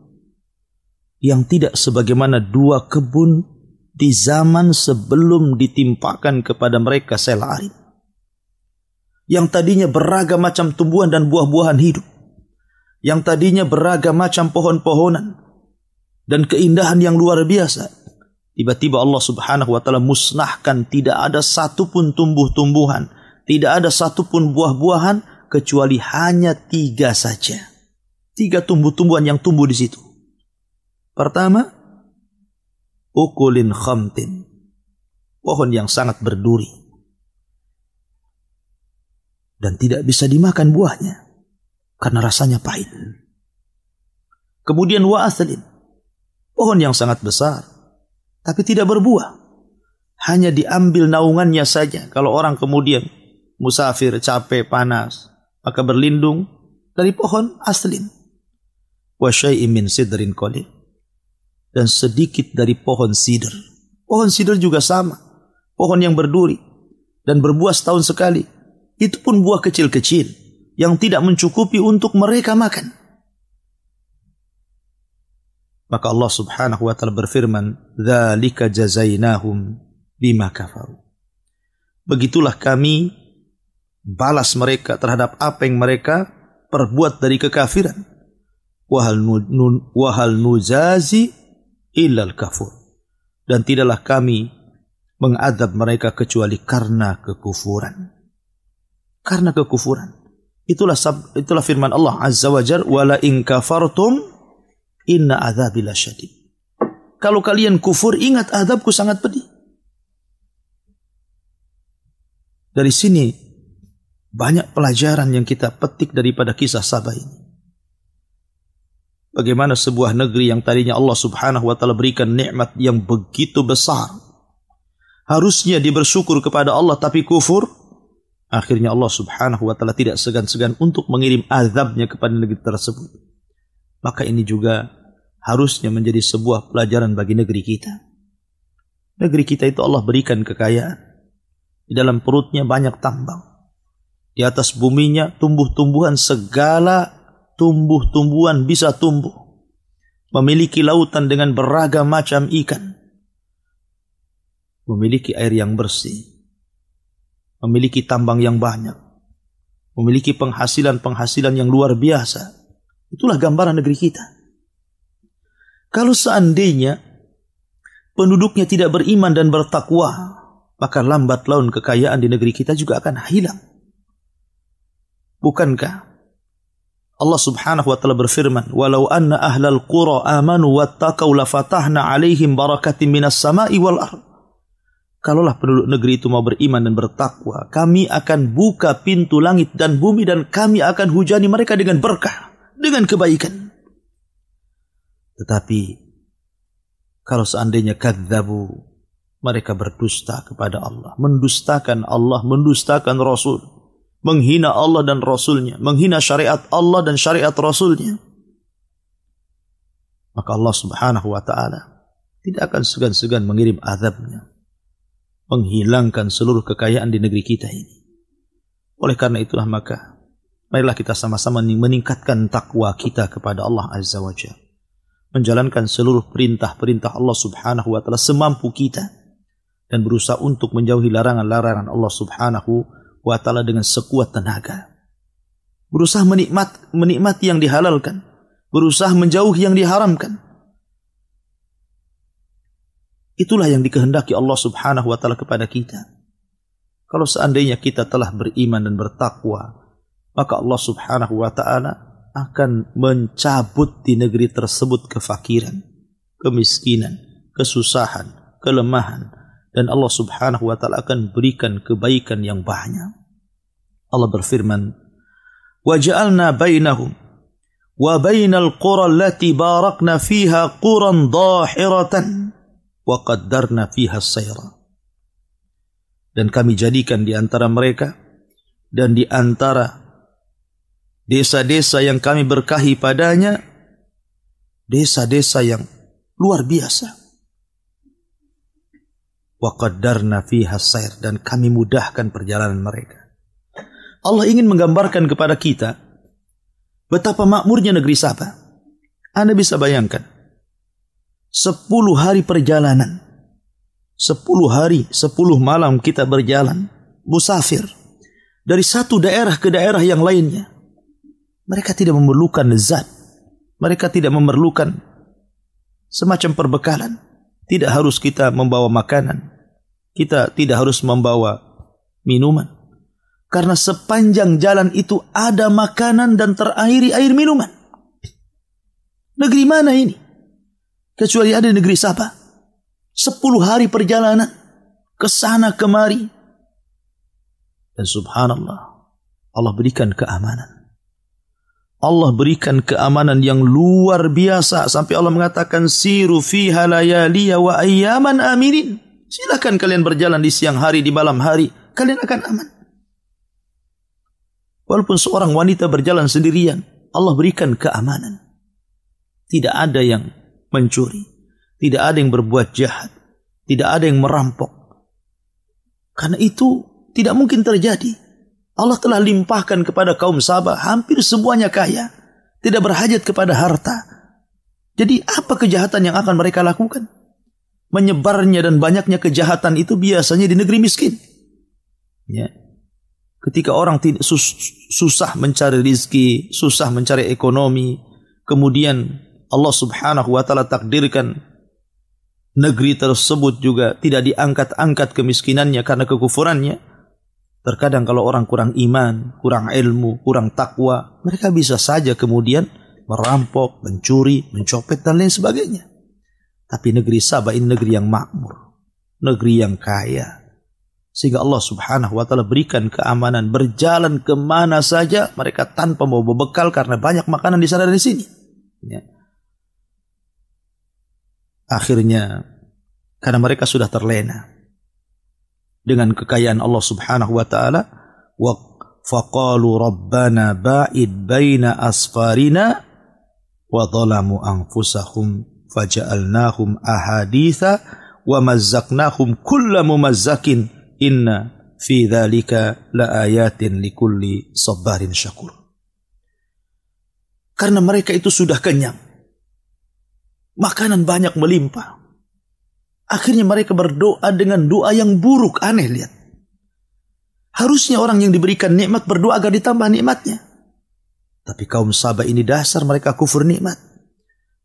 Speaker 2: yang tidak sebagaimana 2 kebun di zaman sebelum ditimpakan kepada mereka Sail Arim. Yang tadinya beragam macam tumbuhan dan buah-buahan hidup. Yang tadinya beragam macam pohon-pohonan dan keindahan yang luar biasa. Tiba-tiba Allah subhanahu wa ta'ala musnahkan, tidak ada satupun tumbuh-tumbuhan, tidak ada satupun buah-buahan, kecuali hanya 3 saja. 3 tumbuh-tumbuhan yang tumbuh di situ. Pertama, ukulin khamtin, pohon yang sangat berduri dan tidak bisa dimakan buahnya karena rasanya pahit. Kemudian wa aslin, pohon yang sangat besar tapi tidak berbuah, hanya diambil naungannya saja. Kalau orang kemudian musafir, capek, panas, maka berlindung dari pohon aslin. Wa syai'in min sidrin qalil, dan sedikit dari pohon sidr. Pohon sidr juga sama, pohon yang berduri dan berbuah setahun sekali. Itu pun buah kecil-kecil yang tidak mencukupi untuk mereka makan. Maka Allah subhanahu wa ta'ala berfirman, dzalika jazainahum bima kafaru. Begitulah kami balas mereka terhadap apa yang mereka perbuat dari kekafiran. Wahal nujazi illal kafur. Dan tidaklah kami mengadab mereka kecuali karena kekufuran. Karena kekufuran. Itulah firman Allah azza wa jalla, wala in kafartum inna adzabi lasyadid. Kalau kalian kufur, ingat azabku sangat pedih. Dari sini Banyak pelajaran yang kita petik daripada kisah Sabah ini. Bagaimana sebuah negeri yang tadinya Allah subhanahu wa ta'ala berikan nikmat yang begitu besar. Harusnya dia bersyukur kepada Allah tapi kufur. Akhirnya Allah subhanahu wa ta'ala tidak segan-segan untuk mengirim azabnya kepada negeri tersebut. Maka ini juga harusnya menjadi sebuah pelajaran bagi negeri kita. Negeri kita itu Allah berikan kekayaan. Di dalam perutnya banyak tambang. Di atas buminya tumbuh-tumbuhan, segala tumbuh-tumbuhan bisa tumbuh. Memiliki lautan dengan beragam macam ikan. Memiliki air yang bersih. Memiliki tambang yang banyak. Memiliki penghasilan-penghasilan yang luar biasa. Itulah gambaran negeri kita. Kalau seandainya penduduknya tidak beriman dan bertakwa, maka lambat laun kekayaan di negeri kita juga akan hilang. Bukankah Allah subhanahu wa ta'ala berfirman, walau anna ahlal qura amanu wattaqaw lafatahna alaihim barakatim minas sama'i wal ard. Kalaulah penduduk negeri itu mau beriman dan bertakwa, kami akan buka pintu langit dan bumi dan kami akan hujani mereka dengan berkah, dengan kebaikan. Tetapi kalau seandainya kadzabu, mereka berdusta kepada Allah, mendustakan Allah, mendustakan Rasul, menghina Allah dan Rasulnya, menghina syariat Allah dan syariat Rasulnya, maka Allah subhanahu wa ta'ala tidak akan segan-segan mengirim azabnya, menghilangkan seluruh kekayaan di negeri kita ini. Oleh karena itulah maka marilah kita sama-sama meningkatkan takwa kita kepada Allah Azza wa Jalla, menjalankan seluruh perintah-perintah Allah subhanahu wa ta'ala semampu kita, dan berusaha untuk menjauhi larangan-larangan Allah subhanahu wa ta'ala dengan sekuat tenaga. Berusaha menikmati yang dihalalkan, berusaha menjauhi yang diharamkan. Itulah yang dikehendaki Allah subhanahu wa ta'ala kepada kita. Kalau seandainya kita telah beriman dan bertakwa, maka Allah subhanahu wa ta'ala akan mencabut di negeri tersebut kefakiran, kemiskinan, kesusahan, kelemahan, dan Allah subhanahu wa ta'ala akan berikan kebaikan yang banyak. Allah berfirman, وَجَعَلْنَا بَيْنَهُمْ وَبَيْنَ الْقُرَى الَّتِي بَارَكْنَا فِيهَا قُرًى ضَاحِرَةً وَقَدَّرْنَا فِيهَا السَّيْرَ. Dan kami jadikan di antara mereka dan di antara desa-desa yang kami berkahi padanya, desa-desa yang luar biasa. Wa qaddarna fiha as-sayr, dan kami mudahkan perjalanan mereka. Allah ingin menggambarkan kepada kita betapa makmurnya negeri Sabah. Anda bisa bayangkan 10 hari perjalanan, 10 hari 10 malam kita berjalan musafir dari satu daerah ke daerah yang lainnya. Mereka tidak memerlukan zat, mereka tidak memerlukan semacam perbekalan. Tidak harus kita membawa makanan, kita tidak harus membawa minuman, karena sepanjang jalan itu ada makanan dan terairi air minuman. Negeri mana ini kecuali ada negeri Sabah? 10 hari perjalanan ke sana kemari, dan subhanallah, Allah berikan keamanan. Allah berikan keamanan yang luar biasa sampai Allah mengatakan siru fiha layaliya wa ayyaman aminin. Silakan kalian berjalan di siang hari, di malam hari, kalian akan aman. Walaupun seorang wanita berjalan sendirian, Allah berikan keamanan. Tidak ada yang mencuri, tidak ada yang berbuat jahat, tidak ada yang merampok. Karena itu tidak mungkin terjadi. Allah telah limpahkan kepada kaum Sabah, hampir semuanya kaya, tidak berhajat kepada harta. Jadi apa kejahatan yang akan mereka lakukan? Menyebarnya dan banyaknya kejahatan itu biasanya di negeri miskin. Ya. Ketika orang susah mencari rizki, susah mencari ekonomi, kemudian Allah subhanahu wa ta'ala takdirkan negeri tersebut juga tidak diangkat-angkat kemiskinannya karena kekufurannya. Terkadang kalau orang kurang iman, kurang ilmu, kurang takwa, mereka bisa saja kemudian merampok, mencuri, mencopet, dan lain sebagainya. Tapi negeri Sabah ini negeri yang makmur, negeri yang kaya, Sehingga Allah subhanahu wa ta'ala berikan keamanan. Berjalan kemana saja mereka tanpa mau berbekal karena banyak makanan di sana dan di sini. Ya. Akhirnya, karena mereka sudah terlena dengan kekayaan Allah subhanahu wa ta'ala, wa faqalu rabbana ba'id baina asfarina wa dhalamu anfusahum faja'alnahum ahaditha wa mazzaqnahum kulla mumazzakin inna fi dzalika laayatin likulli sabarin syakur. Karena mereka itu sudah kenyang, makanan banyak melimpah. Akhirnya mereka berdoa dengan doa yang buruk. Aneh, lihat. Harusnya orang yang diberikan nikmat berdoa agar ditambah nikmatnya. Tapi kaum Sabah ini dasar mereka kufur nikmat.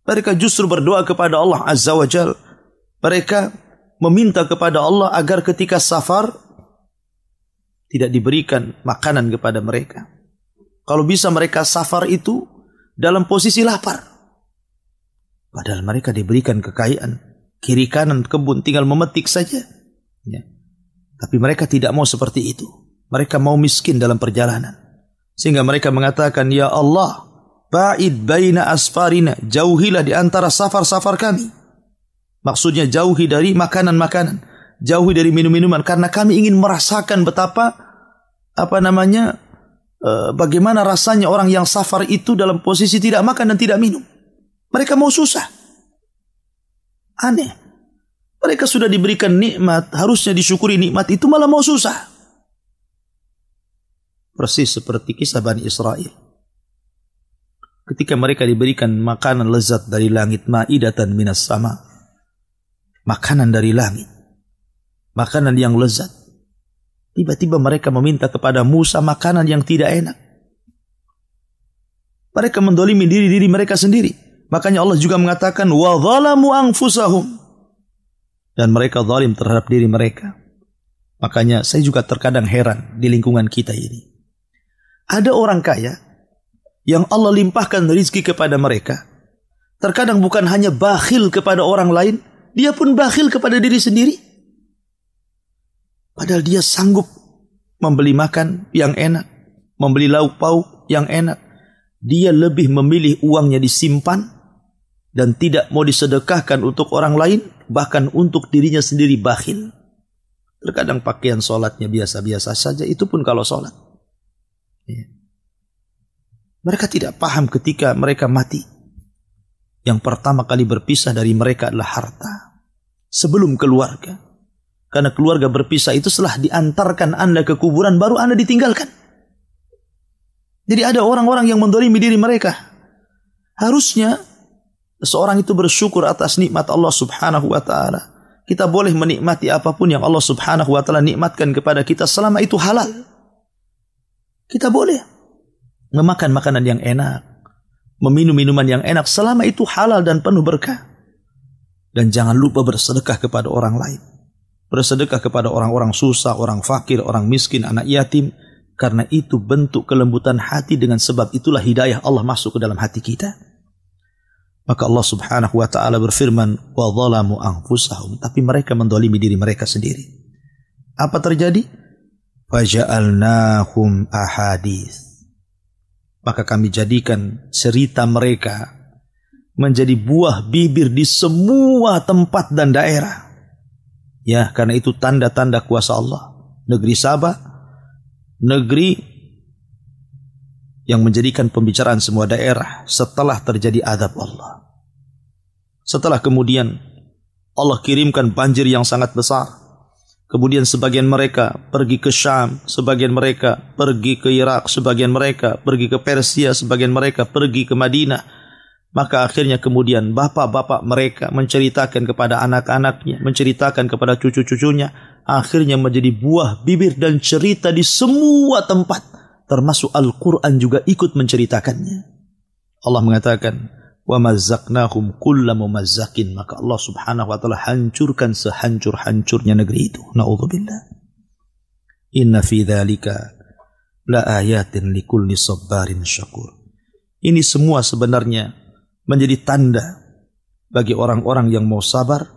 Speaker 2: Mereka justru berdoa kepada Allah Azza wa Jal. Mereka meminta kepada Allah agar ketika safar tidak diberikan makanan kepada mereka. Kalau bisa mereka safar itu dalam posisi lapar. Padahal mereka diberikan kekayaan, kiri kanan kebun, tinggal memetik saja. Ya. Tapi mereka tidak mau seperti itu. Mereka mau miskin dalam perjalanan. Sehingga mereka mengatakan, ya Allah, ba'id baina asfarina, jauhilah di antara safar-safar kami. Maksudnya jauhi dari makanan-makanan, jauhi dari minum-minuman, karena kami ingin merasakan betapa bagaimana rasanya orang yang safar itu dalam posisi tidak makan dan tidak minum. Mereka mau susah. Aneh. Mereka sudah diberikan nikmat, harusnya disyukuri nikmat itu, malah mau susah. Persis seperti kisah Bani Israel. Ketika mereka diberikan makanan lezat dari langit, ma'idatan minas sama. Makanan dari langit. Makanan yang lezat. Tiba-tiba mereka meminta kepada Musa makanan yang tidak enak. Mereka mendolimi diri mereka sendiri. Makanya Allah juga mengatakan, wa dhalamu anfusahum. Dan mereka zalim terhadap diri mereka. Makanya saya juga terkadang heran di lingkungan kita ini. Ada orang kaya yang Allah limpahkan rezeki kepada mereka. Terkadang bukan hanya bakhil kepada orang lain, dia pun bakhil kepada diri sendiri. Padahal dia sanggup membeli makan yang enak, membeli lauk pauk yang enak. Dia lebih memilih uangnya disimpan dan tidak mau disedekahkan untuk orang lain, bahkan untuk dirinya sendiri bakhil. Terkadang pakaian sholatnya biasa-biasa saja, itu pun kalau sholat. Ya. Mereka tidak paham ketika mereka mati. Yang pertama kali berpisah dari mereka adalah harta. Sebelum keluarga. Karena keluarga berpisah itu setelah diantarkan Anda ke kuburan, baru Anda ditinggalkan. Jadi ada orang-orang yang mendolimi diri mereka. Harusnya seorang itu bersyukur atas nikmat Allah subhanahu wa ta'ala. Kita boleh menikmati apapun yang Allah subhanahu wa ta'ala nikmatkan kepada kita selama itu halal. Kita boleh memakan makanan yang enak, meminum minuman yang enak selama itu halal dan penuh berkah. Dan jangan lupa bersedekah kepada orang lain. Bersedekah kepada orang-orang susah, orang fakir, orang miskin, anak yatim. Karena itu bentuk kelembutan hati, dengan sebab itulah hidayah Allah masuk ke dalam hati kita. Maka Allah subhanahu wa ta'ala berfirman, wa dhalamu anfusahum. Tapi mereka mendolimi diri mereka sendiri. Apa terjadi? Faja'alnahum ahadith. Maka kami jadikan cerita mereka menjadi buah bibir di semua tempat dan daerah. Ya, karena itu tanda-tanda kuasa Allah. Negeri Sabah, negeri yang menjadikan pembicaraan semua daerah setelah terjadi azab Allah. Setelah kemudian Allah kirimkan banjir yang sangat besar. Kemudian sebagian mereka pergi ke Syam, sebagian mereka pergi ke Irak, sebagian mereka pergi ke Persia, sebagian mereka pergi ke Madinah. Maka akhirnya kemudian bapak-bapak mereka menceritakan kepada anak-anaknya, menceritakan kepada cucu-cucunya. Akhirnya menjadi buah bibir dan cerita di semua tempat. Termasuk Al-Quran juga ikut menceritakannya. Allah mengatakan, wa mazzaqnahum kulla mumazzakin. Maka Allah subhanahu wa ta'ala hancurkan sehancur-hancurnya negeri itu. Na'udzubillah. Inna fi dzalika la ayatin likulli sabarin syakur. Ini semua sebenarnya menjadi tanda bagi orang-orang yang mau sabar.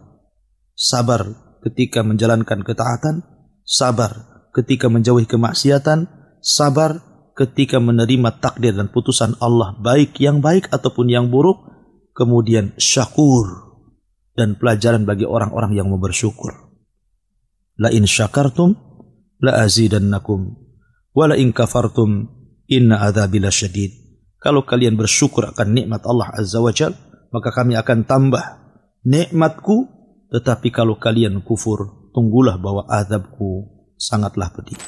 Speaker 2: Sabar ketika menjalankan ketaatan. sabar ketika menjauhi kemaksiatan, sabar ketika menerima takdir dan putusan Allah, baik yang baik ataupun yang buruk, kemudian syakur dan pelajaran bagi orang-orang yang mau bersyukur. La in syakartum la azidannakum wa la in kafartum inna adzabi lasyadid. Kalau kalian bersyukur akan nikmat Allah Azza wa Jalla, maka kami akan tambah nikmatku. Tetapi kalau kalian kufur, tunggulah bahwa azabku sangatlah pedih.